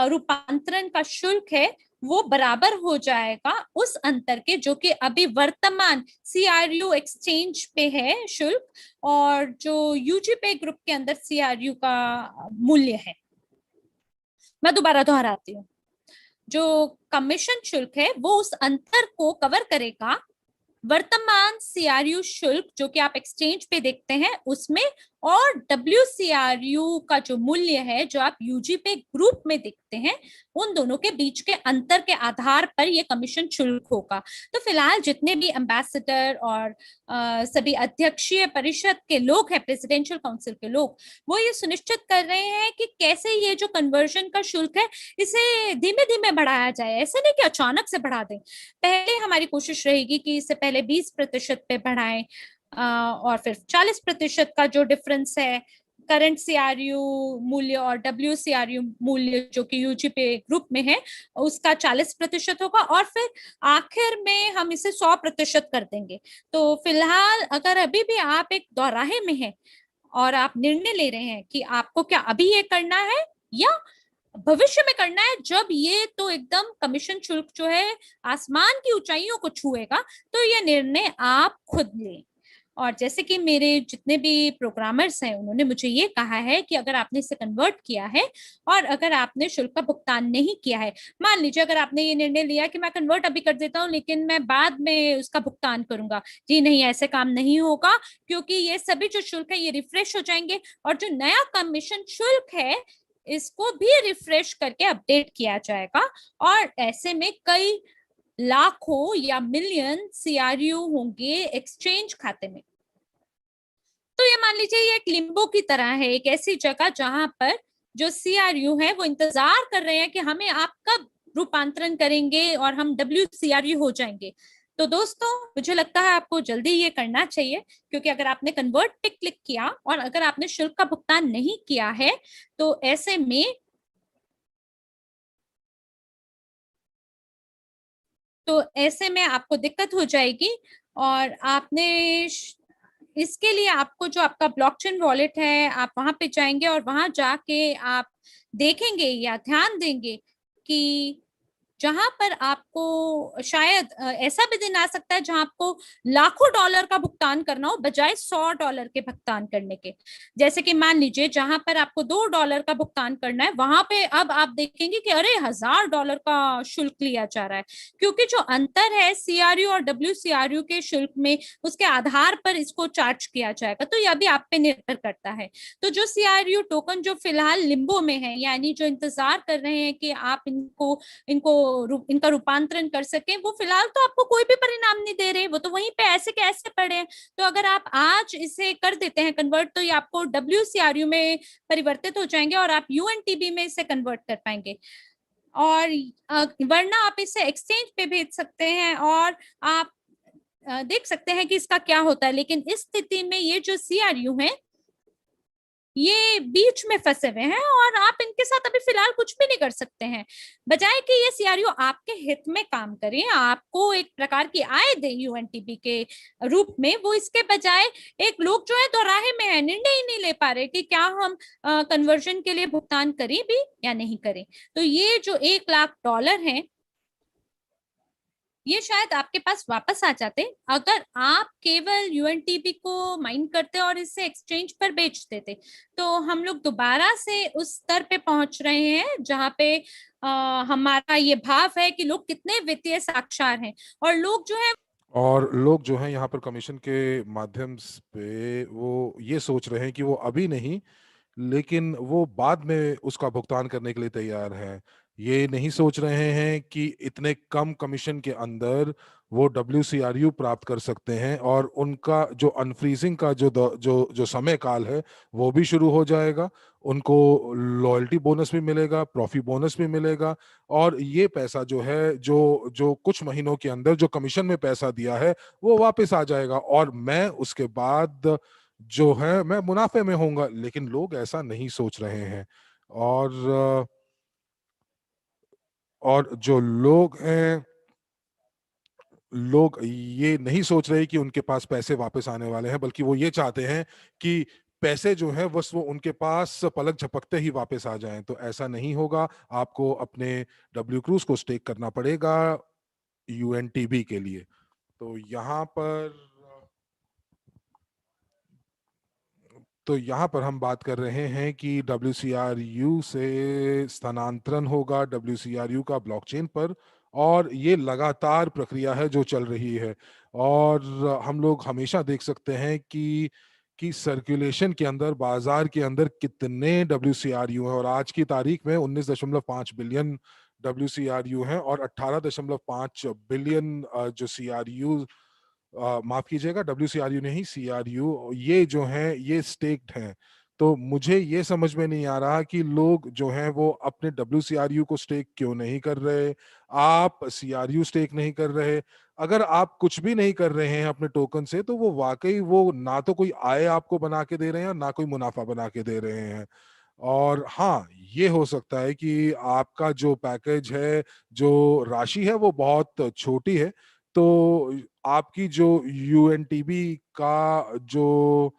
रूपांतरण का शुल्क है वो बराबर हो जाएगा उस अंतर के जो कि अभी वर्तमान सीआरयू एक्सचेंज पे है शुल्क, और जो यूजीपे ग्रुप के अंदर सीआरयू का मूल्य है। मैं दोबारा दोहराती हूँ, जो कमीशन शुल्क है वो उस अंतर को कवर करेगा वर्तमान सीआरयू शुल्क जो कि आप एक्सचेंज पे देखते हैं उसमें, और डब्ल्यूसीआरयू का जो मूल्य है जो आप यूजीपे ग्रुप में देखते हैं, उन दोनों के बीच के अंतर के आधार पर ये कमीशन शुल्क होगा। तो फिलहाल जितने भी एम्बेसडर और सभी अध्यक्षीय परिषद के लोग हैं, प्रेसिडेंशियल काउंसिल के लोग, वो ये सुनिश्चित कर रहे हैं कि कैसे ये जो कन्वर्जन का शुल्क है इसे धीमे धीमे बढ़ाया जाए, ऐसे नहीं कि अचानक से बढ़ा दें। पहले हमारी कोशिश रहेगी कि इससे पहले 20% पे बढ़ाएं, और फिर 40% का जो डिफरेंस है करंट सीआरयू मूल्य और डब्ल्यूसीआरयू मूल्य जो कि यूजीपे ग्रुप में है उसका 40% होगा, और फिर आखिर में हम इसे 100% कर देंगे। तो फिलहाल अगर अभी भी आप एक दौराहे में हैं और आप निर्णय ले रहे हैं कि आपको क्या अभी ये करना है या भविष्य में करना है जब ये तो एकदम कमीशन शुल्क जो है आसमान की ऊंचाइयों को छुएगा, तो ये निर्णय आप खुद लें। और जैसे कि मेरे जितने भी प्रोग्रामर्स हैं उन्होंने मुझे ये कहा है कि अगर आपने इसे कन्वर्ट किया है और अगर आपने शुल्क का भुगतान नहीं किया है, मान लीजिए अगर आपने ये निर्णय लिया कि मैं कन्वर्ट अभी कर देता हूँ लेकिन मैं बाद में उसका भुगतान करूंगा, जी नहीं, ऐसे काम नहीं होगा, क्योंकि ये सभी जो शुल्क है ये रिफ्रेश हो जाएंगे, और जो नया कमीशन शुल्क है इसको भी रिफ्रेश करके अपडेट किया जाएगा, और ऐसे में कई लाखों या मिलियन सीआरयू होंगे एक्सचेंज खाते में। तो ये मान लीजिए ये एक लिम्बो की तरह है, एक ऐसी जगह जहां पर जो सीआरयू है वो इंतजार कर रहे हैं कि हमें आप कब रूपांतरण करेंगे और हम WCRU हो जाएंगे। तो दोस्तों मुझे लगता है आपको जल्दी ये करना चाहिए, क्योंकि अगर आपने कन्वर्ट पे क्लिक किया और अगर आपने शुल्क का भुगतान नहीं किया है तो ऐसे में आपको दिक्कत हो जाएगी। और आपने इसके लिए आपको जो आपका ब्लॉकचेन वॉलेट है आप वहां पे जाएंगे और वहां जाके आप देखेंगे या ध्यान देंगे कि जहां पर आपको शायद ऐसा भी दिन आ सकता है जहां आपको लाखों डॉलर का भुगतान करना हो बजाय $100 के भुगतान करने के। जैसे कि मान लीजिए जहां पर आपको $2 का भुगतान करना है वहां पे अब आप देखेंगे कि अरे $1000 का शुल्क लिया जा रहा है, क्योंकि जो अंतर है सीआरयू और WCRU के शुल्क में उसके आधार पर इसको चार्ज किया जाएगा। तो यह भी आप पे निर्भर करता है। तो जो सीआरयू टोकन जो फिलहाल लिम्बो में है, यानी जो इंतजार कर रहे हैं कि आप इनका रूपांतरण कर सकें, वो फिलहाल तो आपको कोई भी परिणाम नहीं दे रहे, वो तो वहीं पे ऐसे के ऐसे पड़े हैं। तो अगर आप आज इसे कर देते हैं कन्वर्ट तो ये आपको WCRU में परिवर्तित हो जाएंगे और आप UNTB में इसे कन्वर्ट कर पाएंगे। और वरना आप इसे एक्सचेंज पे भेज सकते हैं और आप देख सकते हैं कि इसका क्या होता है। लेकिन इस स्थिति में ये जो सीआरयू है ये बीच में फंसे हुए हैं और आप इनके साथ अभी फिलहाल कुछ भी नहीं कर सकते हैं। बजाय कि ये सीआरयू आपके हित में काम करें, आपको एक प्रकार की आय दे UNTB के रूप में, वो इसके बजाय एक लोग जो है दोराहे में है, निर्णय ही नहीं ले पा रहे कि क्या हम कन्वर्जन के लिए भुगतान करें भी या नहीं करें। तो ये जो $1 लाख है ये शायद आपके पास वापस आ जाते अगर आप केवल UNTB को माइन करते और इसे एक्सचेंज पर बेच देते। तो हम लोग दोबारा से उस स्तर पे पहुंच रहे हैं जहां पे हमारा ये भाव है कि लोग कितने वित्तीय साक्षर हैं
और लोग जो हैं यहाँ पर कमीशन के माध्यम पे वो ये सोच रहे हैं कि वो अभी नहीं, लेकिन वो बाद में उसका भुगतान करने के लिए तैयार हैं। ये नहीं सोच रहे हैं कि इतने कम कमीशन के अंदर वो WCRU प्राप्त कर सकते हैं और उनका जो अनफ्रीजिंग का जो जो समय काल है वो भी शुरू हो जाएगा। उनको लॉयल्टी बोनस भी मिलेगा, प्रॉफी बोनस भी मिलेगा, और ये पैसा जो है जो जो कुछ महीनों के अंदर जो कमीशन में पैसा दिया है वो वापस आ जाएगा और मैं उसके बाद जो है मैं मुनाफे में होऊंगा। लेकिन लोग ऐसा नहीं सोच रहे हैं। और और जो लोग हैं, लोग ये नहीं सोच रहे कि उनके पास पैसे वापस आने वाले हैं, बल्कि वो ये चाहते हैं कि पैसे जो हैं बस वो उनके पास पलक झपकते ही वापस आ जाएं। तो ऐसा नहीं होगा। आपको अपने W क्रूज को स्टेक करना पड़ेगा UNTB के लिए। तो यहाँ पर हम बात कर रहे हैं कि WCRU से स्थानांतरण होगा WCRU का ब्लॉकचेन पर, और ये लगातार प्रक्रिया है जो चल रही है। और हम लोग हमेशा देख सकते हैं कि सर्कुलेशन के अंदर, बाजार के अंदर कितने WCRU हैं, और आज की तारीख में 19.5 बिलियन WCRU हैं और 18.5 बिलियन जो CRU, माफ कीजिएगा WCRU नहीं, CRU, ये जो हैं ये स्टेक्ड हैं। तो मुझे ये समझ में नहीं आ रहा कि लोग जो हैं वो अपने WCRU को स्टेक क्यों नहीं कर रहे, आप CRU स्टेक नहीं कर रहे। अगर आप कुछ भी नहीं कर रहे हैं अपने टोकन से, तो वो वाकई वो ना तो कोई आय आपको बना के दे रहे हैं और ना कोई मुनाफा बना के दे रहे हैं। और हाँ, ये हो सकता है कि आपका जो पैकेज है, जो राशि है वो बहुत छोटी है। तो आपकी जो UNTB का जो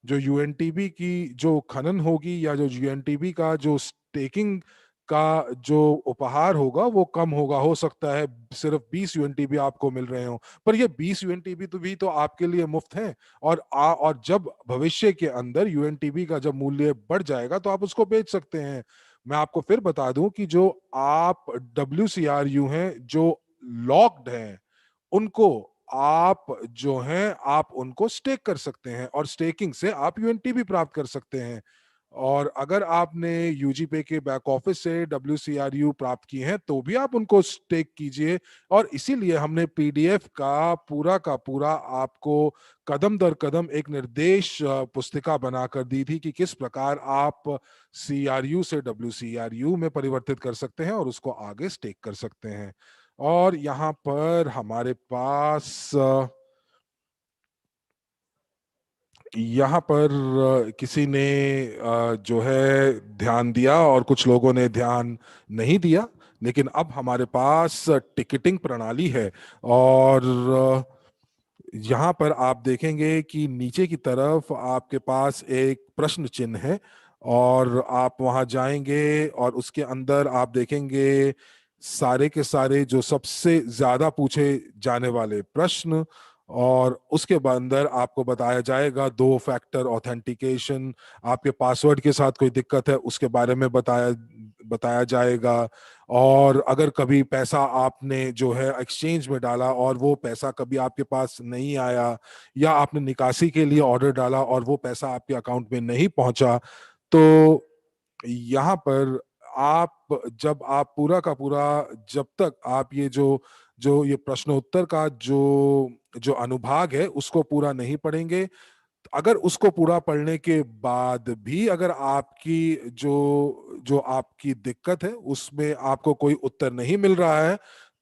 जो UNTB की जो खनन होगी, या जो UNTB का जो स्टेकिंग का जो उपहार होगा वो कम होगा। हो सकता है सिर्फ 20 UNTB आपको मिल रहे हो, पर ये 20 UNTB तो भी तो आपके लिए मुफ्त हैं। और जब भविष्य के अंदर UNTB का जब मूल्य बढ़ जाएगा तो आप उसको बेच सकते हैं। मैं आपको फिर बता दूं कि जो आप WCRU हैं जो लॉक्ड हैं, उनको आप जो हैं आप उनको स्टेक कर सकते हैं और स्टेकिंग से आप UNTB प्राप्त कर सकते हैं। और अगर आपने यूजीपे के बैक ऑफिस से WCRU प्राप्त की हैं तो भी आप उनको स्टेक कीजिए। और इसीलिए हमने पीडीएफ का पूरा आपको कदम दर कदम एक निर्देश पुस्तिका बनाकर दी थी कि किस प्रकार आप CRU से WCRU में परिवर्तित कर सकते हैं और उसको आगे स्टेक कर सकते हैं। और यहाँ पर हमारे पास यहाँ पर किसी ने जो है ध्यान दिया और कुछ लोगों ने ध्यान नहीं दिया, लेकिन अब हमारे पास टिकटिंग प्रणाली है। और यहाँ पर आप देखेंगे कि नीचे की तरफ आपके पास एक प्रश्न चिन्ह है, और आप वहां जाएंगे और उसके अंदर आप देखेंगे सारे के सारे जो सबसे ज्यादा पूछे जाने वाले प्रश्न। और उसके अंदर आपको बताया जाएगा 2 फैक्टर ऑथेंटिकेशन, आपके पासवर्ड के साथ कोई दिक्कत है उसके बारे में बताया बताया जाएगा। और अगर कभी पैसा आपने जो है एक्सचेंज में डाला और वो पैसा कभी आपके पास नहीं आया, या आपने निकासी के लिए ऑर्डर डाला और वो पैसा आपके अकाउंट में नहीं पहुंचा, तो यहाँ पर आप जब आप पूरा का पूरा, जब तक आप ये जो जो ये प्रश्नोत्तर का जो जो अनुभाग है उसको पूरा नहीं पढ़ेंगे, अगर उसको पूरा पढ़ने के बाद भी अगर आपकी जो जो आपकी दिक्कत है उसमें आपको कोई उत्तर नहीं मिल रहा है,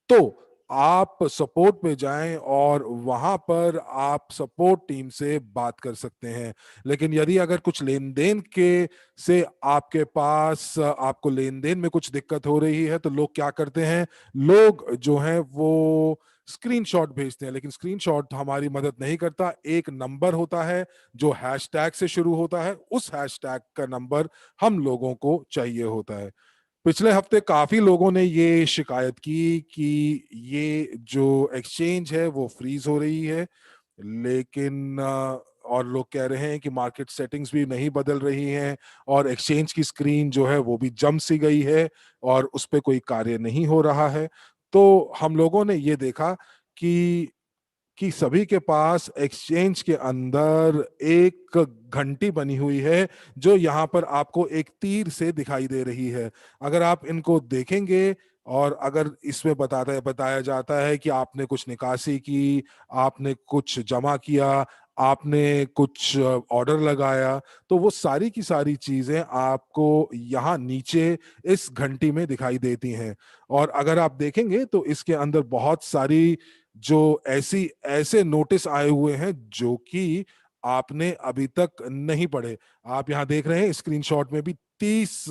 तो आप सपोर्ट पे जाएं और वहां पर आप सपोर्ट टीम से बात कर सकते हैं। लेकिन यदि अगर कुछ लेन देन के से आपके पास आपको लेन देन में कुछ दिक्कत हो रही है, तो लोग क्या करते हैं, लोग जो हैं वो स्क्रीनशॉट भेजते हैं, लेकिन स्क्रीनशॉट हमारी मदद नहीं करता। एक नंबर होता है जो हैशटैग से शुरू होता है, उस हैशटैग का नंबर हम लोगों को चाहिए होता है। पिछले हफ्ते काफी लोगों ने ये शिकायत की कि ये जो एक्सचेंज है वो फ्रीज हो रही है, लेकिन और लोग कह रहे हैं कि मार्केट सेटिंग्स भी नहीं बदल रही हैं और एक्सचेंज की स्क्रीन जो है वो भी जम सी गई है और उस पर कोई कार्य नहीं हो रहा है। तो हम लोगों ने ये देखा कि सभी के पास एक्सचेंज के अंदर एक घंटी बनी हुई है जो यहाँ पर आपको एक तीर से दिखाई दे रही है। अगर आप इनको देखेंगे और अगर इसमें बताया जाता है कि आपने कुछ निकासी की, आपने कुछ जमा किया, आपने कुछ ऑर्डर लगाया, तो वो सारी की सारी चीजें आपको यहाँ नीचे इस घंटी में दिखाई देती हैं। और अगर आप देखेंगे तो इसके अंदर बहुत सारी जो ऐसे नोटिस आए हुए हैं जो कि आपने अभी तक नहीं पढ़े। आप यहां देख रहे हैं स्क्रीनशॉट में भी 30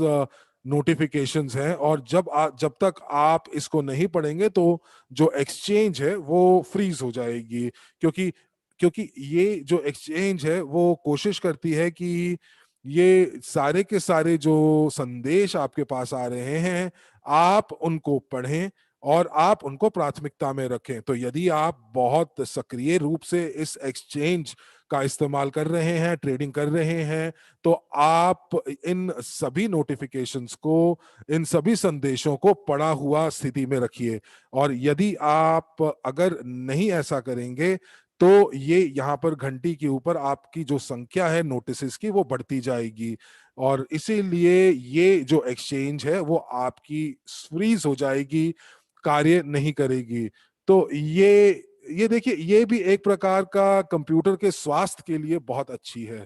नोटिफिकेशंस हैं, और जब तक आप इसको नहीं पढ़ेंगे तो जो एक्सचेंज है वो फ्रीज हो जाएगी। क्योंकि क्योंकि ये जो एक्सचेंज है वो कोशिश करती है कि ये सारे के सारे जो संदेश आपके पास आ रहे हैं आप उनको पढ़ें और आप उनको प्राथमिकता में रखें। तो यदि आप बहुत सक्रिय रूप से इस एक्सचेंज का इस्तेमाल कर रहे हैं, ट्रेडिंग कर रहे हैं, तो आप इन सभी नोटिफिकेशंस को, इन सभी संदेशों को पढ़ा हुआ स्थिति में रखिए। और यदि आप अगर नहीं ऐसा करेंगे तो ये यहाँ पर घंटी के ऊपर आपकी जो संख्या है नोटिसेस की वो बढ़ती जाएगी, और इसीलिए ये जो एक्सचेंज है वो आपकी फ्रीज हो जाएगी, कार्य नहीं करेगी। तो ये देखिए, ये भी एक प्रकार का कंप्यूटर के स्वास्थ्य के लिए बहुत अच्छी है।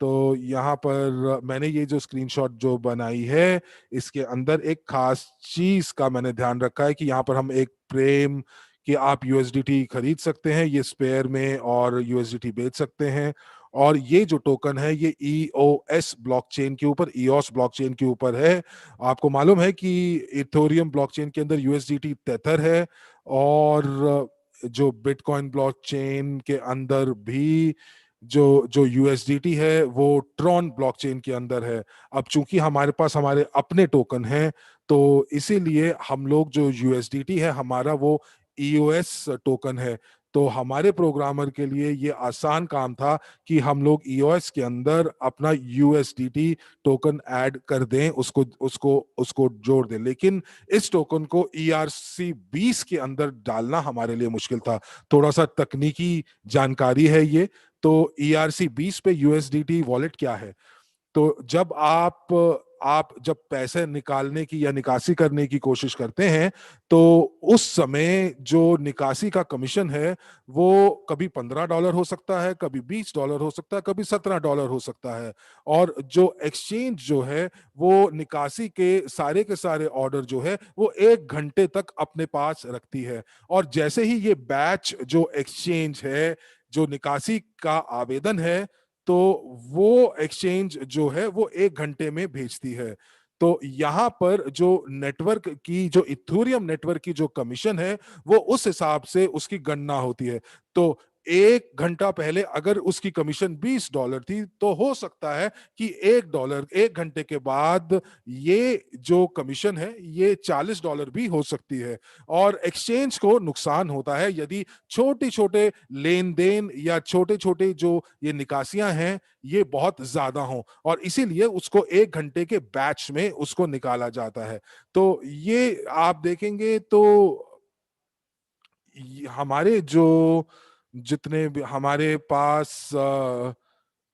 तो यहाँ पर मैंने ये जो स्क्रीनशॉट जो बनाई है इसके अंदर एक खास चीज का मैंने ध्यान रखा है कि यहाँ पर हम एक प्रेम कि आप यूएसडीटी खरीद सकते हैं ये स्पेयर में और यूएसडीटी बेच सकते हैं। और ये जो टोकन है ये ईओएस ब्लॉकचेन के ऊपर, ईओस ब्लॉकचेन के ऊपर है। आपको मालूम है कि इथेरियम ब्लॉकचेन के अंदर यूएसडीटी तेथर है, और जो बिटकॉइन ब्लॉकचेन के अंदर भी जो जो यूएसडीटी है वो ट्रॉन ब्लॉकचेन के अंदर है। अब चूंकि हमारे पास हमारे अपने टोकन हैं, तो इसीलिए हम लोग जो यूएसडीटी है हमारा वो ईओएस टोकन है। तो हमारे प्रोग्रामर के लिए ये आसान काम था कि हम लोग ईओएस के अंदर अपना यूएसडीटी टोकन ऐड कर दें, उसको उसको उसको जोड़ दें। लेकिन इस टोकन को ERC20 के अंदर डालना हमारे लिए मुश्किल था। थोड़ा सा तकनीकी जानकारी है ये। तो ERC20 पे यूएसडीटी वॉलेट क्या है? तो आप जब पैसे निकालने की या निकासी करने की कोशिश करते हैं, तो उस समय जो निकासी का कमीशन है वो कभी $15 हो सकता है, कभी $20 हो सकता है, कभी $17 हो सकता है। और जो एक्सचेंज जो है वो निकासी के सारे ऑर्डर जो है वो 1 घंटे तक अपने पास रखती है। और जैसे ही ये बैच जो एक्सचेंज है, जो निकासी का आवेदन है, तो वो एक्सचेंज जो है वो 1 घंटे में भेजती है। तो यहां पर जो नेटवर्क की, जो इथूरियम नेटवर्क की जो कमीशन है, वो उस हिसाब से उसकी गणना होती है। तो 1 घंटा पहले अगर उसकी कमीशन $20 थी, तो हो सकता है कि $1 1 घंटे के बाद ये जो कमीशन है ये $40 भी हो सकती है। और एक्सचेंज को नुकसान होता है यदि छोटे छोटे लेन देन या छोटे छोटे जो ये निकासियां हैं ये बहुत ज्यादा हों, और इसीलिए उसको 1 घंटे के बैच में उसको निकाला जाता है। तो ये आप देखेंगे तो हमारे जो जितने भी हमारे पास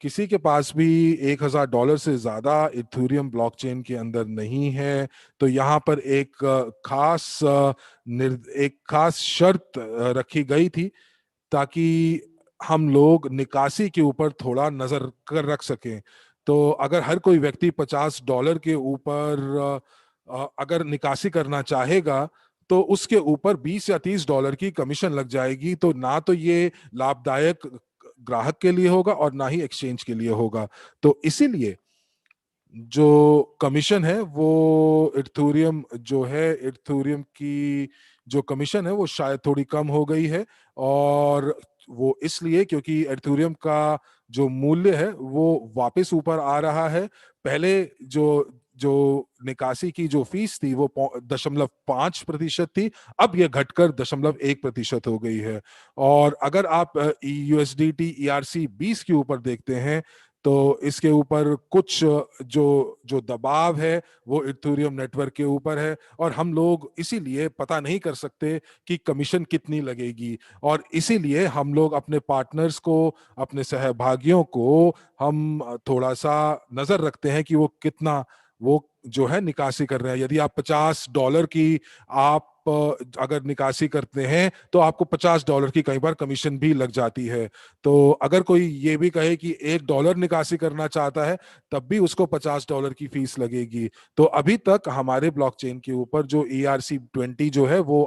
किसी के पास भी $1,000 से ज्यादा इथेरियम ब्लॉकचेन के अंदर नहीं है। तो यहाँ पर एक खास शर्त रखी गई थी, ताकि हम लोग निकासी के ऊपर थोड़ा नजर कर रख सकें। तो अगर हर कोई व्यक्ति $50 के ऊपर अगर निकासी करना चाहेगा, तो उसके ऊपर $20 या $30 की कमीशन लग जाएगी। तो ना तो ये लाभदायक ग्राहक के लिए होगा और ना ही एक्सचेंज के लिए होगा। तो इसीलिए जो कमीशन है वो इथेरियम की जो कमीशन है वो शायद थोड़ी कम हो गई है। और वो इसलिए क्योंकि इथेरियम का जो मूल्य है वो वापस ऊपर आ रहा है। पहले जो जो निकासी की जो फीस थी वो 0.5% थी, अब ये घटकर 0.1% हो गई है। और अगर आप USDT ERC-20 के ऊपर देखते हैं, तो इसके ऊपर कुछ जो जो दबाव है वो इथेरियम नेटवर्क के ऊपर है, और हम लोग इसीलिए पता नहीं कर सकते कि कमीशन कितनी लगेगी। और इसीलिए हम लोग अपने पार्टनर्स को, अपने सहभागियों को हम थोड़ा सा नजर रखते हैं कि वो जो है निकासी कर रहे हैं। यदि आप $50 की आप अगर निकासी करते हैं, तो आपको $50 की कई बार कमीशन भी लग जाती है। तो अगर कोई ये भी कहे कि $1 निकासी करना चाहता है, तब भी उसको $50 की फीस लगेगी। तो हमारे ब्लॉकचेन के ऊपर जो ERC-20 जो है वो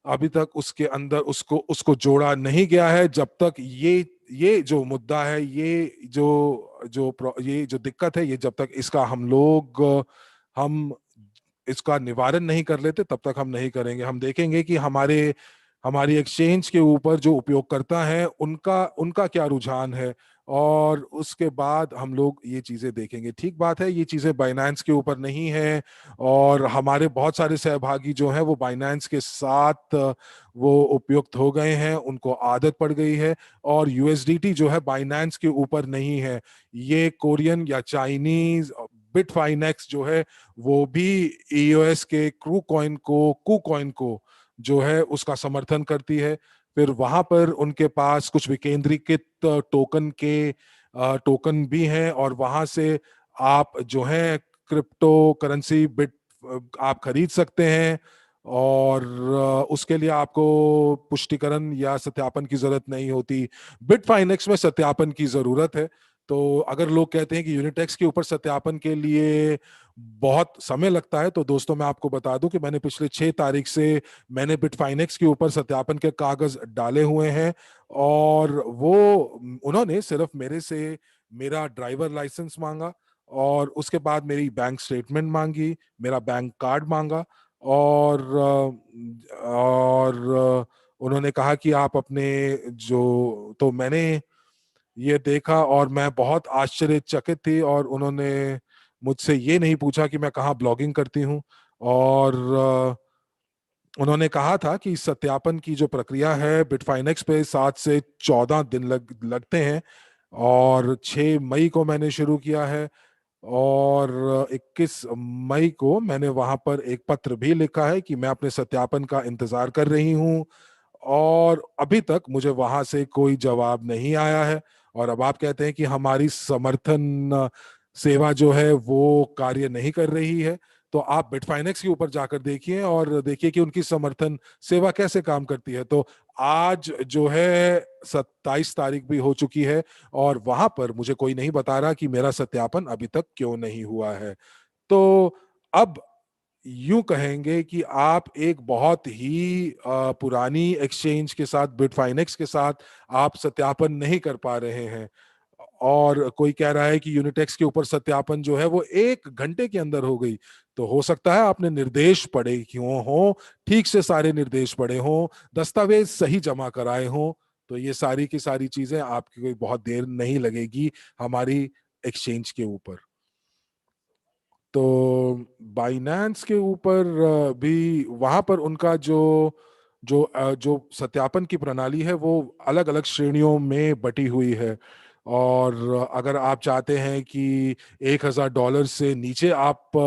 अभी तक उसके अंदर उसको उसको जोड़ा नहीं गया है, जब तक ये जो मुद्दा है, ये जो दिक्कत है, ये जब तक हम इसका निवारण नहीं कर लेते, तब तक हम नहीं करेंगे। हम देखेंगे कि हमारी एक्सचेंज के ऊपर जो उपयोगकर्ता हैं उनका उनका क्या रुझान है, और उसके बाद हम लोग ये चीजें देखेंगे। ठीक बात है, ये चीजें बाइनेंस के ऊपर नहीं है, और हमारे बहुत सारे सहभागी जो हैं वो बाइनेंस के साथ वो उपयुक्त हो गए हैं, उनको आदत पड़ गई है। और USDT जो है बाइनेंस के ऊपर नहीं है, ये कोरियन या चाइनीज बिटफाइनेक्स जो है वो भी EOS के कू कॉइन को जो है उसका समर्थन करती है। फिर वहां पर उनके पास कुछ विकेंद्रीकृत टोकन भी हैं, और वहां से आप जो है क्रिप्टो करेंसी बिट आप खरीद सकते हैं। और उसके लिए आपको पुष्टिकरण या सत्यापन की जरूरत नहीं होती। बिटफाइनेक्स में सत्यापन की जरूरत है। तो अगर लोग कहते हैं कि यूनिटेक्स के ऊपर सत्यापन के लिए बहुत समय लगता है, तो दोस्तों मैं आपको बता दूं कि मैंने पिछले 6 तारीख से मैंने बिटफाइनेक्स के ऊपर सत्यापन के कागज डाले हुए हैं। और वो उन्होंने सिर्फ मेरे से मेरा ड्राइवर लाइसेंस मांगा, और उसके बाद मेरी बैंक स्टेटमेंट मांगी, मेरा बैंक कार्ड मांगा, और उन्होंने कहा कि आप अपने जो तो मैंने ये देखा और मैं बहुत आश्चर्यचकित थी। और उन्होंने मुझसे ये नहीं पूछा कि मैं कहाँ ब्लॉगिंग करती हूँ, और उन्होंने कहा था कि सत्यापन की जो प्रक्रिया है बिटफाइनेक्स पे 7 से 14 दिन लगते हैं। और 6 मई को मैंने शुरू किया है, और 21 मई को मैंने वहां पर एक पत्र भी लिखा है कि मैं अपने सत्यापन का इंतजार कर रही हूँ। और अभी तक मुझे वहां से कोई जवाब नहीं आया है। और अब आप कहते हैं कि हमारी समर्थन सेवा जो है वो कार्य नहीं कर रही है, तो आप बिटफाइनेक्स के ऊपर जाकर देखिए और देखिए कि उनकी समर्थन सेवा कैसे काम करती है। तो आज जो है 27 तारीख भी हो चुकी है और वहां पर मुझे कोई नहीं बता रहा कि मेरा सत्यापन अभी तक क्यों नहीं हुआ है। तो अब यूं कहेंगे कि आप एक बहुत ही पुरानी एक्सचेंज के साथ, बिटफाइनेक्स के साथ आप सत्यापन नहीं कर पा रहे हैं, और कोई कह रहा है कि यूनिटेक्स के ऊपर सत्यापन जो है वो 1 घंटे के अंदर हो गई। तो हो सकता है आपने निर्देश पढ़े क्यों हो, ठीक से सारे निर्देश पढ़े हों, दस्तावेज सही जमा कराए हों, तो ये सारी की सारी चीजें आपकी कोई बहुत देर नहीं लगेगी हमारी एक्सचेंज के ऊपर। तो बाइनेंस के ऊपर भी वहां पर उनका जो सत्यापन की प्रणाली है वो अलग अलग श्रेणियों में बटी हुई है। और अगर आप चाहते हैं कि $1,000 से नीचे आप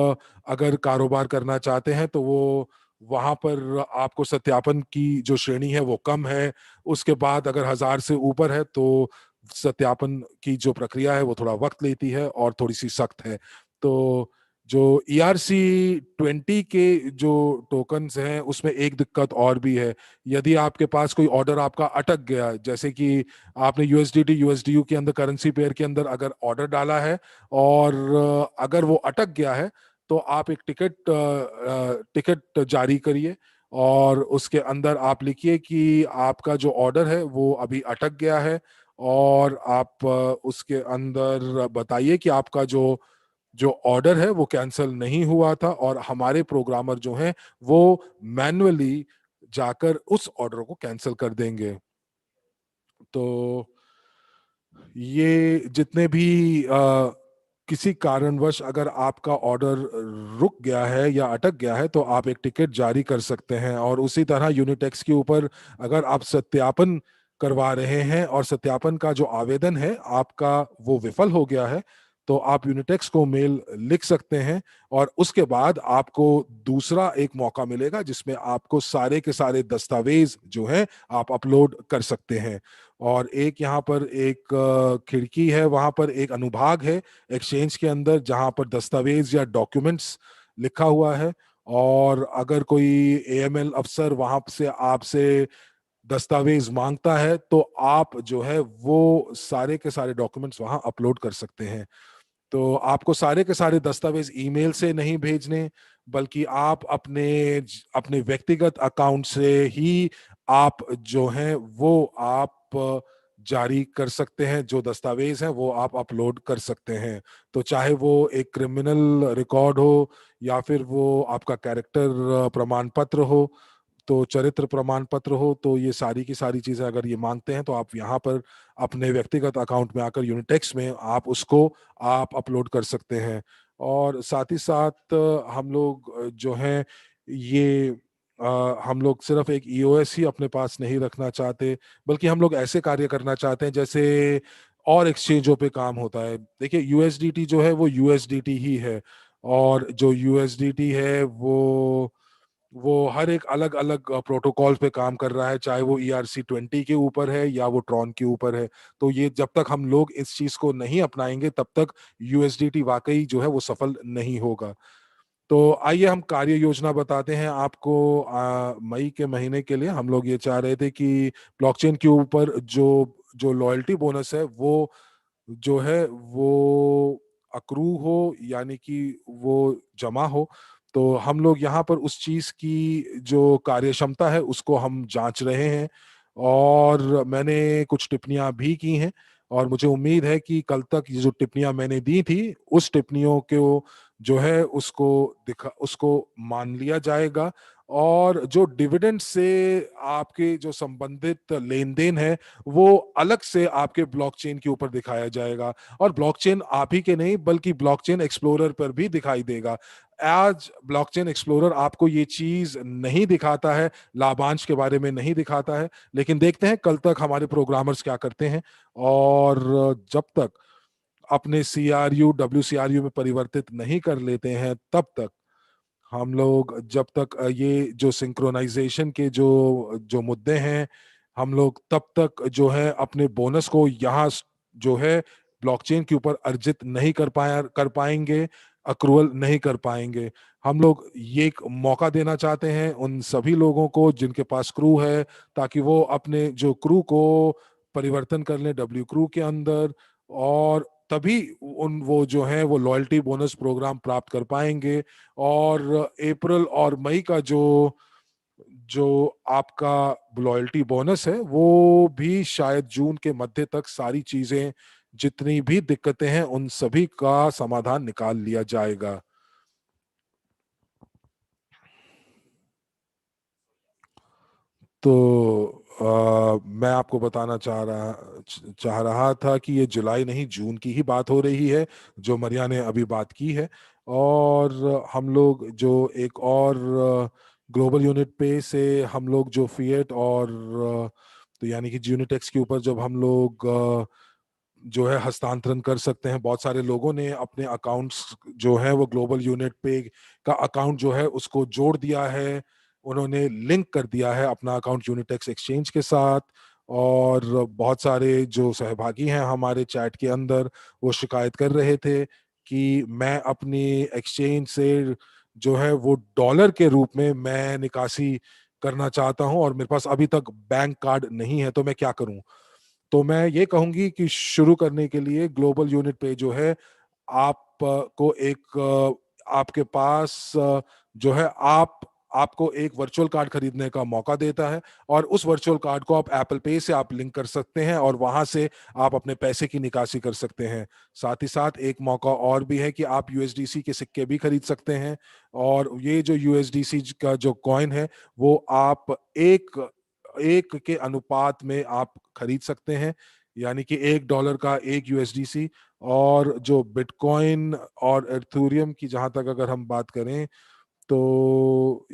अगर कारोबार करना चाहते हैं तो वो वहां पर आपको सत्यापन की जो श्रेणी है वो कम है। उसके बाद अगर 1,000 से ऊपर है तो सत्यापन की जो प्रक्रिया है वो थोड़ा वक्त लेती है और थोड़ी सी सख्त है। तो जो ERC-20 के जो टोकन्स हैं उसमें एक दिक्कत और भी है। यदि आपके पास कोई ऑर्डर आपका अटक गया, जैसे कि आपने USDT USDU के अंदर करेंसी पेयर के अंदर अगर ऑर्डर डाला है और अगर वो अटक गया है, तो आप एक टिकट जारी करिए और उसके अंदर आप लिखिए कि आपका जो ऑर्डर है वो अभी अटक गया है, और आप उसके अंदर बताइए कि आपका जो जो ऑर्डर है वो कैंसिल नहीं हुआ था, और हमारे प्रोग्रामर जो हैं वो मैन्युअली जाकर उस ऑर्डर को कैंसिल कर देंगे। तो ये जितने भी किसी कारणवश अगर आपका ऑर्डर रुक गया है या अटक गया है तो आप एक टिकट जारी कर सकते हैं। और उसी तरह यूनिटेक्स के ऊपर अगर आप सत्यापन करवा रहे हैं और सत्यापन का जो आवेदन है आपका वो विफल हो गया है, तो आप यूनिटेक्स को मेल लिख सकते हैं, और उसके बाद आपको दूसरा एक मौका मिलेगा जिसमें आपको सारे के सारे दस्तावेज जो हैं आप अपलोड कर सकते हैं। और एक यहाँ पर एक खिड़की है, वहां पर एक अनुभाग है एक्सचेंज के अंदर जहां पर दस्तावेज या डॉक्यूमेंट्स लिखा हुआ है। और अगर कोई AML अफसर वहां से आपसे दस्तावेज मांगता है तो आप जो है वो सारे के सारे डॉक्यूमेंट्स वहां अपलोड कर सकते हैं। तो आपको सारे के सारे दस्तावेज ईमेल से नहीं भेजने, बल्कि आप अपने अपने व्यक्तिगत अकाउंट से ही आप जो हैं वो आप जारी कर सकते हैं, जो दस्तावेज हैं वो आप अपलोड कर सकते हैं। तो चाहे वो एक क्रिमिनल रिकॉर्ड हो या फिर वो आपका कैरेक्टर प्रमाण पत्र हो, तो चरित्र प्रमाण पत्र हो, तो ये सारी की सारी चीजें अगर ये मांगते हैं तो आप यहाँ पर अपने व्यक्तिगत अकाउंट में आकर यूनिटेक्स में आप उसको आप अपलोड कर सकते हैं। और साथ ही साथ हम लोग जो हैं ये हम लोग सिर्फ एक EOS ही अपने पास नहीं रखना चाहते, बल्कि हम लोग ऐसे कार्य करना चाहते हैं जैसे और एक्सचेंजों पे काम होता है। देखिए USDT जो है वो USDT ही है, और जो USDT है वो हर एक अलग अलग प्रोटोकॉल पे काम कर रहा है, चाहे वो ERC-20 के ऊपर है या वो ट्रॉन के ऊपर है। तो ये जब तक हम लोग इस चीज को नहीं अपनाएंगे तब तक USDT वाकई जो है वो सफल नहीं होगा। तो आइए हम कार्य योजना बताते हैं आपको। मई के महीने के लिए हम लोग ये चाह रहे थे कि ब्लॉकचेन के ऊपर जो जो लॉयल्टी बोनस है वो जो है वो अक्रू हो, यानी कि वो जमा हो। तो हम लोग यहाँ पर उस चीज की जो कार्य क्षमता है उसको हम जांच रहे हैं, और मैंने कुछ टिप्पणियां भी की हैं, और मुझे उम्मीद है कि कल तक ये जो टिप्पणियां मैंने दी थी उस टिप्पणियों को जो है उसको मान लिया जाएगा। और जो डिविडेंड से आपके जो संबंधित लेन देन है वो अलग से आपके ब्लॉकचेन के ऊपर दिखाया जाएगा, और ब्लॉकचेन आप ही के नहीं बल्कि ब्लॉकचेन एक्सप्लोरर पर भी दिखाई देगा। आज ब्लॉकचेन एक्सप्लोरर आपको ये चीज नहीं दिखाता है, लाभांश के बारे में नहीं दिखाता है, लेकिन देखते हैं कल तक हमारे प्रोग्रामर्स क्या करते हैं। और जब तक अपने CRU WCRU में परिवर्तित नहीं कर लेते हैं तब तक हम लोग, जब तक ये जो सिंक्रोनाइजेशन के जो जो मुद्दे हैं, हम लोग तब तक जो है अपने बोनस को यहाँ जो है ब्लॉकचेन के ऊपर अर्जित नहीं कर पाएंगे, अक्रूवल नहीं कर पाएंगे। हम लोग ये एक मौका देना चाहते हैं उन सभी लोगों को जिनके पास क्रू है, ताकि वो अपने जो क्रू को परिवर्तन कर लें डब्ल्यू क्रू के अंदर, और तभी उन वो जो है वो लॉयल्टी बोनस प्रोग्राम प्राप्त कर पाएंगे। और अप्रैल और मई का जो जो आपका लॉयल्टी बोनस है वो भी शायद जून के मध्य तक सारी चीजें, जितनी भी दिक्कतें हैं उन सभी का समाधान निकाल लिया जाएगा। तो मैं आपको बताना चाह रहा था कि ये जुलाई नहीं जून की ही बात हो रही है जो मरिया ने अभी बात की है। और हम लोग जो एक और ग्लोबल यूनिट पे से हम लोग जो फिएट और तो यानी कि यूनिटेक्स के ऊपर जब हम लोग जो है हस्तांतरण कर सकते हैं, बहुत सारे लोगों ने अपने अकाउंट्स जो है वो ग्लोबल यूनिट पे का अकाउंट जो है उसको जोड़ दिया है, उन्होंने लिंक कर दिया है अपना अकाउंट यूनिटेक्स एक्सचेंज के साथ। और बहुत सारे जो सहभागी हैं हमारे चैट के अंदर वो शिकायत कर रहे थे कि मैं अपनी एक्सचेंज से जो है वो डॉलर के रूप में मैं निकासी करना चाहता हूं और मेरे पास अभी तक बैंक कार्ड नहीं है, तो मैं क्या करूं। तो मैं ये कहूंगी कि शुरू करने के लिए ग्लोबल यूनिट पे जो है आप को एक आपके पास जो है आपको एक वर्चुअल कार्ड खरीदने का मौका देता है, और उस वर्चुअल कार्ड को आप एप्पल पे से आप लिंक कर सकते हैं और वहां से आप अपने पैसे की निकासी कर सकते हैं। साथ ही साथ एक मौका और भी है कि आप यूएसडीसी के सिक्के भी खरीद सकते हैं, और ये जो यूएसडीसी का जो कॉइन है वो आप एक एक के अनुपात में आप खरीद सकते हैं, यानी कि $1 का एक यूएसडीसी। और जो बिटकॉइन और एर्थूरियम की जहां तक अगर हम बात करें, तो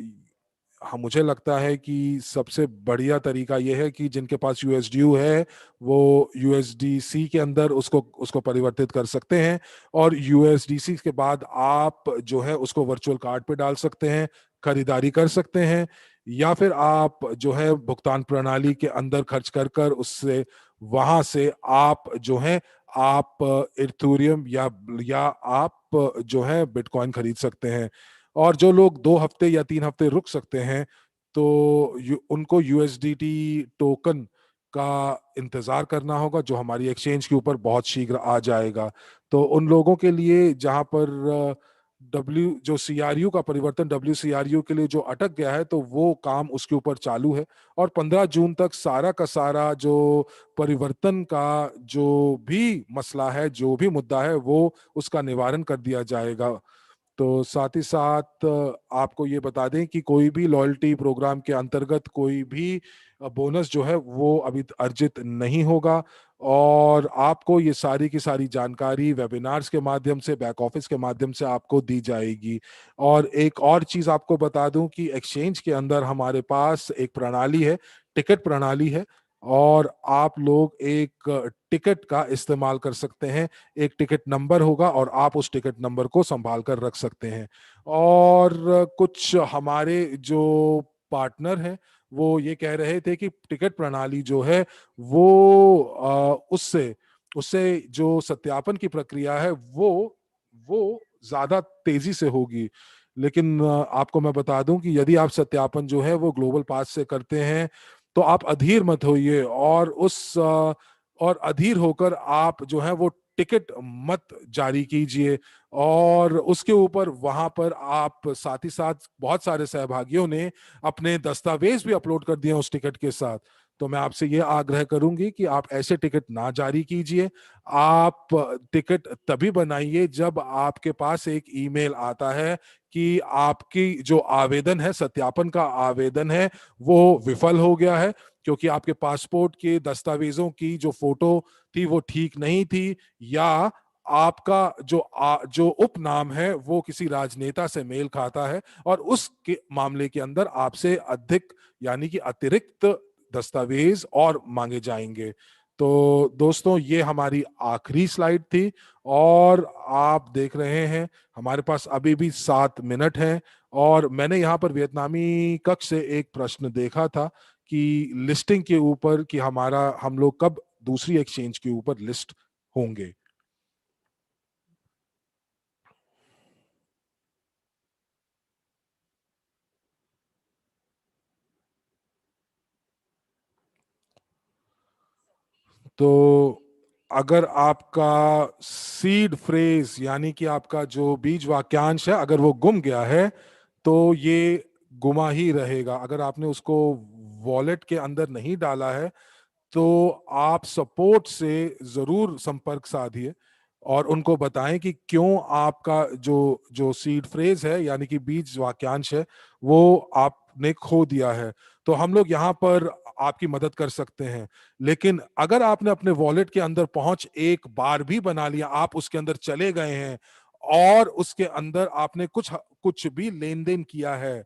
हाँ मुझे लगता है कि सबसे बढ़िया तरीका यह है कि जिनके पास यूएसडीयू है वो यूएसडीसी के अंदर उसको उसको परिवर्तित कर सकते हैं, और यूएसडीसी के बाद आप जो है उसको वर्चुअल कार्ड पे डाल सकते हैं, खरीदारी कर सकते हैं, या फिर आप जो है भुगतान प्रणाली के अंदर खर्च कर कर उससे वहां से आप जो है आप इथेरियम या आप जो है बिटकॉइन खरीद सकते हैं। और जो लोग 2 हफ्ते या 3 हफ्ते रुक सकते हैं तो उनको यूएसडीटी टोकन का इंतजार करना होगा जो हमारी एक्सचेंज के ऊपर बहुत शीघ्र आ जाएगा। तो उन लोगों के लिए जहां पर डब्ल्यू जो सीआरयू का परिवर्तन डब्ल्यू के लिए जो अटक गया है, तो वो काम उसके ऊपर चालू है, और 15 जून तक सारा का सारा जो परिवर्तन का जो भी मसला है, जो भी मुद्दा है, वो उसका निवारण कर दिया जाएगा। तो साथ ही साथ आपको ये बता दें कि कोई भी लॉयल्टी प्रोग्राम के अंतर्गत कोई भी बोनस जो है वो अभी अर्जित नहीं होगा, और आपको ये सारी की सारी जानकारी वेबिनार्स के माध्यम से, बैक ऑफिस के माध्यम से आपको दी जाएगी। और एक और चीज आपको बता दूं कि एक्सचेंज के अंदर हमारे पास एक प्रणाली है, टिकट प्रणाली है, और आप लोग एक टिकट का इस्तेमाल कर सकते हैं। एक टिकट नंबर होगा और आप उस टिकट नंबर को संभाल कर रख सकते हैं। और कुछ हमारे जो पार्टनर हैं वो ये कह रहे थे कि टिकट प्रणाली जो है वो उससे उससे जो सत्यापन की प्रक्रिया है वो ज्यादा तेजी से होगी। लेकिन आपको मैं बता दूं कि यदि आप सत्यापन जो है वो ग्लोबल पास से करते हैं तो आप अधीर मत होइए, और अधीर होकर आप जो है वो टिकट मत जारी कीजिए। और उसके ऊपर वहां पर आप साथ ही साथ बहुत सारे सहभागियों ने अपने दस्तावेज भी अपलोड कर दिए उस टिकट के साथ। तो मैं आपसे ये आग्रह करूंगी कि आप ऐसे टिकट ना जारी कीजिए। आप टिकट तभी बनाइए जब आपके पास एक ईमेल आता है कि आपकी जो आवेदन है, सत्यापन का आवेदन है, वो विफल हो गया है, क्योंकि आपके पासपोर्ट के दस्तावेजों की जो फोटो थी वो ठीक नहीं थी, या आपका जो उपनाम है वो किसी राजनेता से मेल खाता है, और उस के मामले के अंदर आपसे अधिक यानी कि अतिरिक्त दस्तावेज और मांगे जाएंगे। तो दोस्तों ये हमारी आखिरी स्लाइड थी, और आप देख रहे हैं हमारे पास अभी भी 7 मिनट हैं। और मैंने यहाँ पर वियतनामी कक्ष से एक प्रश्न देखा था कि लिस्टिंग के ऊपर कि हम लोग कब दूसरी एक्सचेंज के ऊपर लिस्ट होंगे। तो अगर आपका सीड फ्रेज यानी कि आपका जो बीज वाक्यांश है अगर वो गुम गया है तो ये गुमा ही रहेगा। अगर आपने उसको वॉलेट के अंदर नहीं डाला है तो आप सपोर्ट से जरूर संपर्क साधिए और उनको बताएं कि क्यों आपका जो जो सीड फ्रेज है यानी कि बीज वाक्यांश है वो आपने खो दिया है। तो हम लोग यहाँ पर आपकी मदद कर सकते हैं। लेकिन अगर आपने अपने वॉलेट के अंदर पहुंच एक बार भी बना लिया, आप उसके अंदर चले गए हैं और उसके अंदर आपने कुछ कुछ भी लेन देन किया है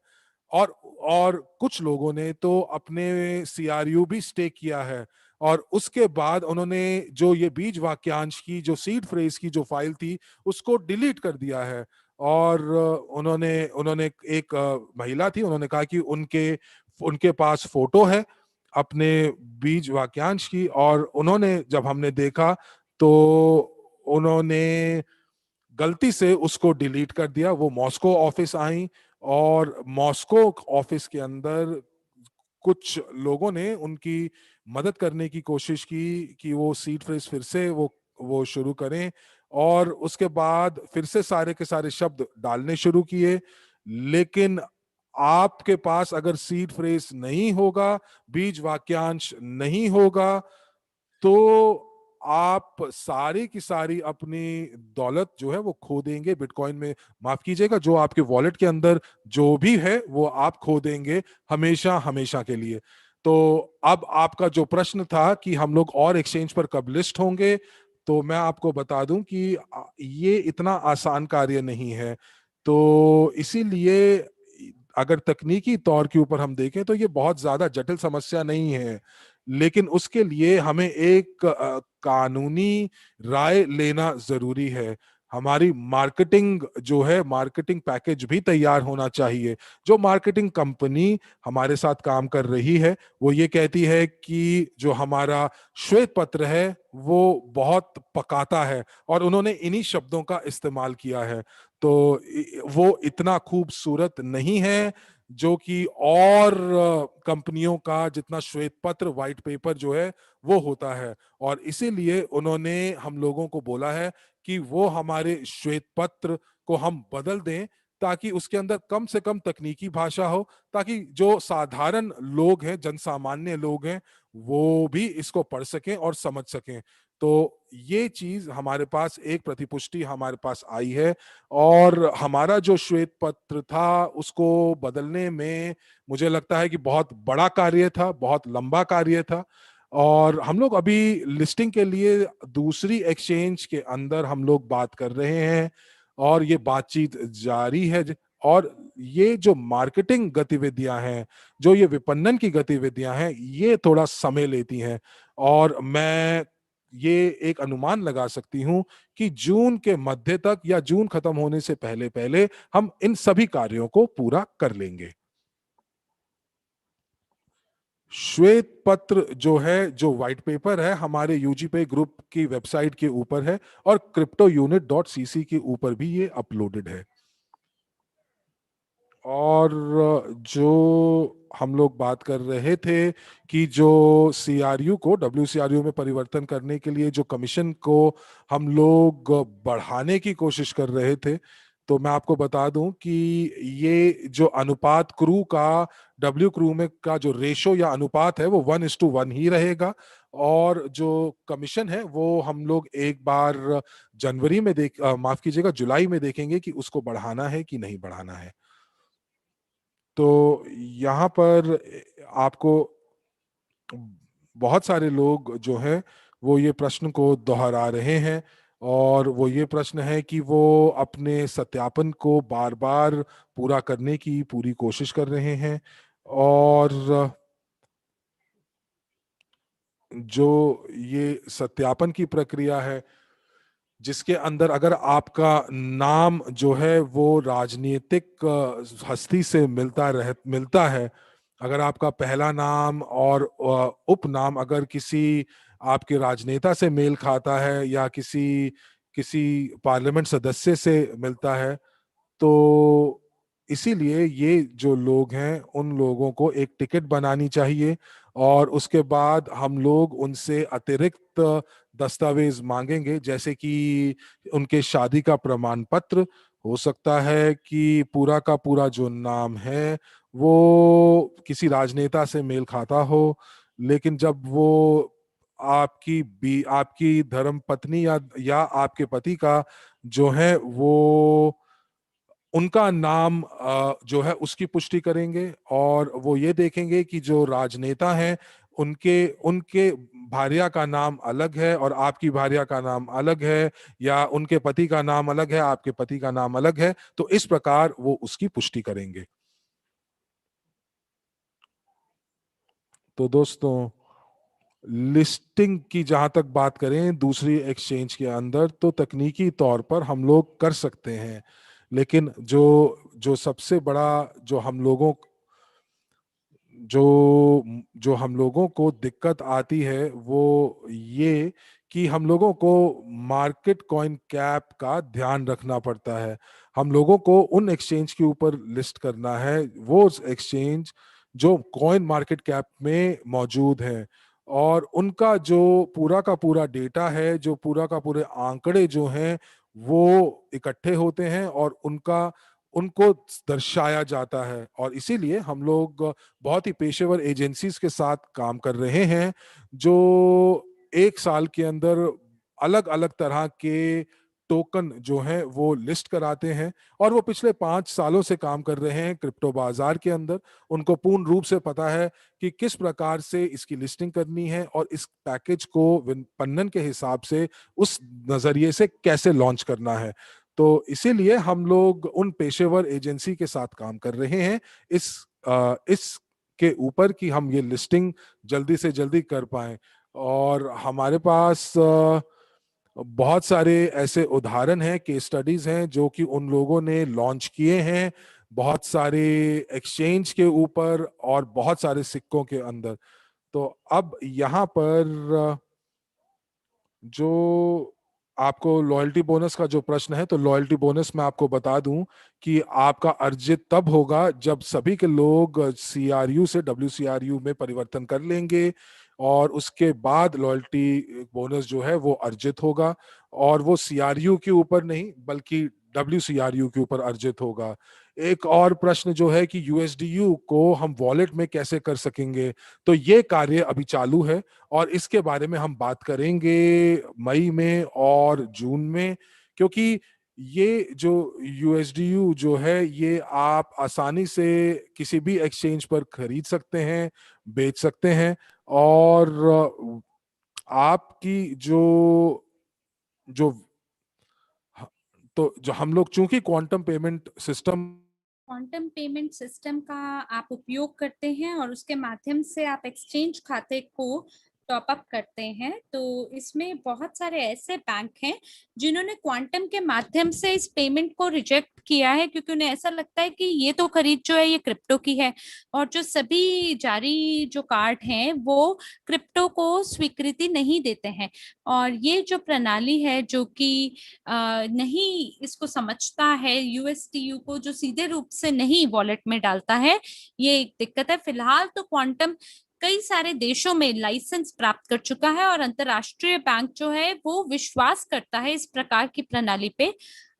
और कुछ लोगों ने तो अपने सीआरयू भी स्टेक किया है और उसके बाद उन्होंने जो ये बीज वाक्यांश की जो सीड फ्रेज की जो फाइल थी उसको डिलीट कर दिया है। और उन्होंने उन्होंने एक महिला थी, उन्होंने कहा कि उनके उनके पास फोटो है अपने बीज वाक्यांश की और उन्होंने जब हमने देखा तो उन्होंने गलती से उसको डिलीट कर दिया। वो मॉस्को ऑफिस आई और मॉस्को ऑफिस के अंदर कुछ लोगों ने उनकी मदद करने की कोशिश की कि वो सीड फ्रेज फिर से वो शुरू करें और उसके बाद फिर से सारे के सारे शब्द डालने शुरू किए। लेकिन आपके पास अगर सीड फ्रेज नहीं होगा, बीज वाक्यांश नहीं होगा, तो आप सारी की सारी अपनी दौलत जो है वो खो देंगे बिटकॉइन में। माफ कीजिएगा, जो आपके वॉलेट के अंदर जो भी है वो आप खो देंगे हमेशा हमेशा के लिए। तो अब आपका जो प्रश्न था कि हम लोग और एक्सचेंज पर कब लिस्ट होंगे, तो मैं आपको बता दूं कि ये इतना आसान कार्य नहीं है। तो इसीलिए अगर तकनीकी तौर के ऊपर हम देखें तो ये बहुत ज्यादा जटिल समस्या नहीं है। लेकिन उसके लिए हमें एक कानूनी राय लेना जरूरी है। हमारी मार्केटिंग जो है, मार्केटिंग पैकेज भी तैयार होना चाहिए। जो मार्केटिंग कंपनी हमारे साथ काम कर रही है वो ये कहती है कि जो हमारा श्वेत पत्र है वो बहुत पकाता है और उन्होंने इन्हीं शब्दों का इस्तेमाल किया है। तो वो इतना खूबसूरत नहीं है जो कि और कंपनियों का जितना श्वेत पत्र व्हाइट पेपर जो है वो होता है। और इसीलिए उन्होंने हम लोगों को बोला है कि वो हमारे श्वेत पत्र को हम बदल दें ताकि उसके अंदर कम से कम तकनीकी भाषा हो, ताकि जो साधारण लोग हैं, जनसामान्य लोग हैं, वो भी इसको पढ़ सकें और समझ सकें। तो ये चीज हमारे पास एक प्रतिपुष्टि हमारे पास आई है और हमारा जो श्वेत पत्र था उसको बदलने में मुझे लगता है कि बहुत बड़ा कार्य था, बहुत लंबा कार्य था। और हम लोग अभी लिस्टिंग के लिए दूसरी एक्सचेंज के अंदर हम लोग बात कर रहे हैं और ये बातचीत जारी है। और ये जो मार्केटिंग गतिविधियां हैं, जो ये विपणन की गतिविधियां हैं, ये थोड़ा समय लेती हैं। और मैं ये एक अनुमान लगा सकती हूं कि जून के मध्य तक या जून खत्म होने से पहले पहले हम इन सभी कार्यों को पूरा कर लेंगे। श्वेत पत्र जो है, जो व्हाइट पेपर है, हमारे यूजीपे ग्रुप की वेबसाइट के ऊपर है और cryptounit.cc के ऊपर भी ये अपलोडेड है। और जो हम लोग बात कर रहे थे कि जो सीआरयू को डब्ल्यूसीआरयू में परिवर्तन करने के लिए जो कमीशन को हम लोग बढ़ाने की कोशिश कर रहे थे, तो मैं आपको बता दूं कि ये जो अनुपात क्रू का डब्ल्यू क्रू में का जो रेशो या अनुपात है वो 1:1 ही रहेगा। और जो कमीशन है वो हम लोग एक बार जनवरी में माफ कीजिएगा, जुलाई में देखेंगे कि उसको बढ़ाना है कि नहीं बढ़ाना है। तो यहाँ पर आपको बहुत सारे लोग जो हैं वो ये प्रश्न को दोहरा रहे हैं और वो ये प्रश्न है कि वो अपने सत्यापन को बार बार पूरा करने की पूरी कोशिश कर रहे हैं। और जो ये सत्यापन की प्रक्रिया है जिसके अंदर अगर आपका नाम जो है वो राजनीतिक हस्ती से मिलता है, अगर आपका पहला नाम और उपनाम अगर किसी आपके राजनेता से मेल खाता है या किसी किसी पार्लियामेंट सदस्य से मिलता है, तो इसीलिए ये जो लोग हैं उन लोगों को एक टिकट बनानी चाहिए, और उसके बाद हम लोग उनसे अतिरिक्त दस्तावेज मांगेंगे, जैसे कि उनके शादी का प्रमाण पत्र। हो सकता है कि पूरा का पूरा जो नाम है वो किसी राजनेता से मेल खाता हो, लेकिन जब वो आपकी धर्म पत्नी या आपके पति का जो है वो उनका नाम जो है उसकी पुष्टि करेंगे, और वो ये देखेंगे कि जो राजनेता हैं उनके उनके भार्या का नाम अलग है और आपकी भार्या का नाम अलग है, या उनके पति का नाम अलग है आपके पति का नाम अलग है, तो इस प्रकार वो उसकी पुष्टि करेंगे। तो दोस्तों, लिस्टिंग की जहां तक बात करें दूसरी एक्सचेंज के अंदर, तो तकनीकी तौर पर हम लोग कर सकते हैं, लेकिन जो जो सबसे बड़ा जो हम लोगों जो जो हम लोगों को दिक्कत आती है वो ये कि हम लोगों को मार्केट कॉइन कैप का ध्यान रखना पड़ता है। हम लोगों को उन एक्सचेंज के ऊपर लिस्ट करना है वो एक्सचेंज जो कॉइन मार्केट कैप में मौजूद है, और उनका जो पूरा का पूरा डेटा है, जो पूरा का पूरे आंकड़े जो हैं वो इकट्ठे होते हैं और उनका उनको दर्शाया जाता है। और इसीलिए हम लोग बहुत ही पेशेवर एजेंसीज के साथ काम कर रहे हैं, जो एक साल के अंदर अलग अलग तरह के टोकन जो हैं वो लिस्ट कराते हैं, और वो पिछले 5 सालों से काम कर रहे हैं क्रिप्टो बाजार के अंदर। उनको पूर्ण रूप से पता है कि किस प्रकार से इसकी लिस्टिंग करनी है और इस पैकेज को विपणन के हिसाब से उस नजरिए से कैसे लॉन्च करना है। तो इसीलिए हम लोग उन पेशेवर एजेंसी के साथ काम कर रहे हैं इस के ऊपर कि हम ये लिस्टिंग जल्दी से जल्दी कर पाएं। और हमारे पास बहुत सारे ऐसे उदाहरण हैं, केस स्टडीज हैं जो कि उन लोगों ने लॉन्च किए हैं बहुत सारे एक्सचेंज के ऊपर और बहुत सारे सिक्कों के अंदर। तो अब यहाँ पर जो आपको लॉयल्टी बोनस का जो प्रश्न है, तो लॉयल्टी बोनस मैं आपको बता दूं कि आपका अर्जित तब होगा जब सभी के लोग सीआरयू से डब्ल्यूसीआरयू में परिवर्तन कर लेंगे, और उसके बाद लॉयल्टी बोनस जो है वो अर्जित होगा, और वो सीआरयू के ऊपर नहीं बल्कि डब्ल्यूसीआरयू के ऊपर अर्जित होगा। एक और प्रश्न जो है कि यूएसडीयू को हम वॉलेट में कैसे कर सकेंगे, तो ये कार्य अभी चालू है, और इसके बारे में हम बात करेंगे मई में और जून में, क्योंकि ये जो यूएसडीयू जो है ये आप आसानी से किसी भी एक्सचेंज पर खरीद सकते हैं, बेच सकते हैं, और आपकी जो जो तो जो हम लोग चूंकि
क्वांटम पेमेंट सिस्टम का आप उपयोग करते हैं और उसके माध्यम से आप एक्सचेंज खाते को टॉप अप करते हैं, तो इसमें बहुत सारे ऐसे बैंक हैं जिन्होंने क्वांटम के माध्यम से इस पेमेंट को रिजेक्ट किया है, क्योंकि उन्हें ऐसा लगता है कि ये तो खरीद जो है ये क्रिप्टो की है, और जो सभी जारी जो कार्ड हैं वो क्रिप्टो को स्वीकृति नहीं देते हैं। और ये जो प्रणाली है जो कि नहीं इसको समझता है, यूएसटीयू को जो सीधे रूप से नहीं वॉलेट में डालता है, ये एक दिक्कत है। फिलहाल तो क्वांटम कई सारे देशों में लाइसेंस प्राप्त कर चुका है और अंतरराष्ट्रीय बैंक जो है वो विश्वास करता है इस प्रकार की प्रणाली पे,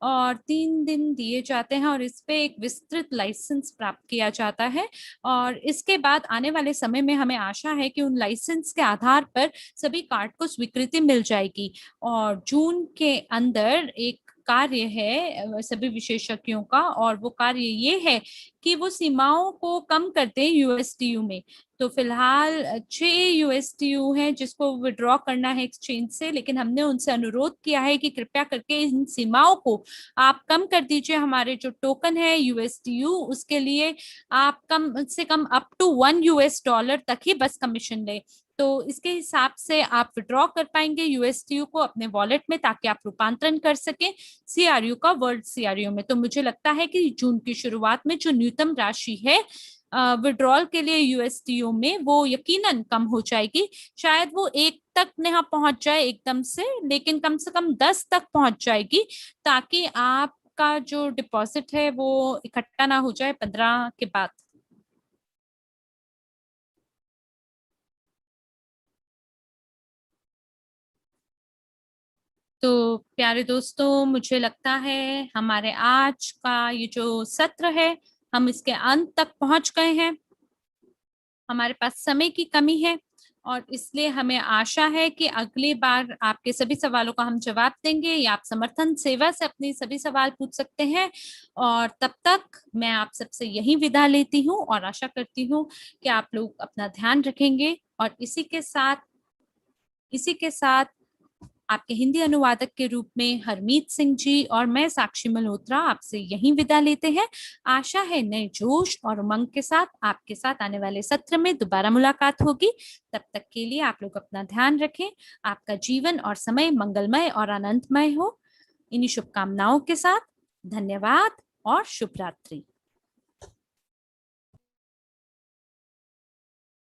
और 3 दिन दिए जाते हैं और इस पे एक विस्तृत लाइसेंस प्राप्त किया जाता है। और इसके बाद आने वाले समय में हमें आशा है कि उन लाइसेंस के आधार पर सभी कार्ड को स्वीकृति मिल जाएगी। और जून के अंदर एक कार्य है सभी विशेषज्ञों का, और वो कार्य ये है कि वो सीमाओं को कम करते हैं यूएसटीयू में। तो फिलहाल 6 यूएसटीयू हैं जिसको विड्रॉ करना है एक्सचेंज से, लेकिन हमने उनसे अनुरोध किया है कि कृपया करके इन सीमाओं को आप कम कर दीजिए। हमारे जो टोकन है यूएसटीयू उसके लिए आप कम से कम अप टू $1 तक ही बस कमीशन ले, तो इसके हिसाब से आप विड्रॉ कर पाएंगे यूएसटीयू को अपने वॉलेट में, ताकि आप रूपांतरण कर सकें सीआरयू का वर्ल्ड सीआरयू में। तो मुझे लगता है कि जून की शुरुआत में जो न्यूनतम राशि है विड्रॉल के लिए यूएसडीओ में वो यकीनन कम हो जाएगी। शायद वो 1 तक नेहा पहुंच जाए एकदम से, लेकिन कम से कम 10 तक पहुंच जाएगी, ताकि आपका जो डिपॉजिट है वो इकट्ठा ना हो जाए 15 के बाद। तो प्यारे दोस्तों, मुझे लगता है हमारे आज का ये जो सत्र है, हम इसके अंत तक पहुंच गए हैं। हमारे पास समय की कमी है और इसलिए हमें आशा है कि अगली बार आपके सभी सवालों का हम जवाब देंगे, या आप समर्थन सेवा से अपने सभी सवाल पूछ सकते हैं। और तब तक मैं आप सबसे यही विदा लेती हूँ और आशा करती हूँ कि आप लोग अपना ध्यान रखेंगे। और इसी के साथ आपके हिंदी अनुवादक के रूप में हरमीत सिंह जी और मैं साक्षी मल्होत्रा आपसे यहीं विदा लेते हैं। आशा है नए जोश और उमंग के साथ आपके साथ आने वाले सत्र में दोबारा मुलाकात होगी। तब तक के लिए आप लोग अपना ध्यान रखें। आपका जीवन और समय मंगलमय और आनंदमय हो। इन्हीं शुभकामनाओं के साथ धन्यवाद और शुभ रात्रि।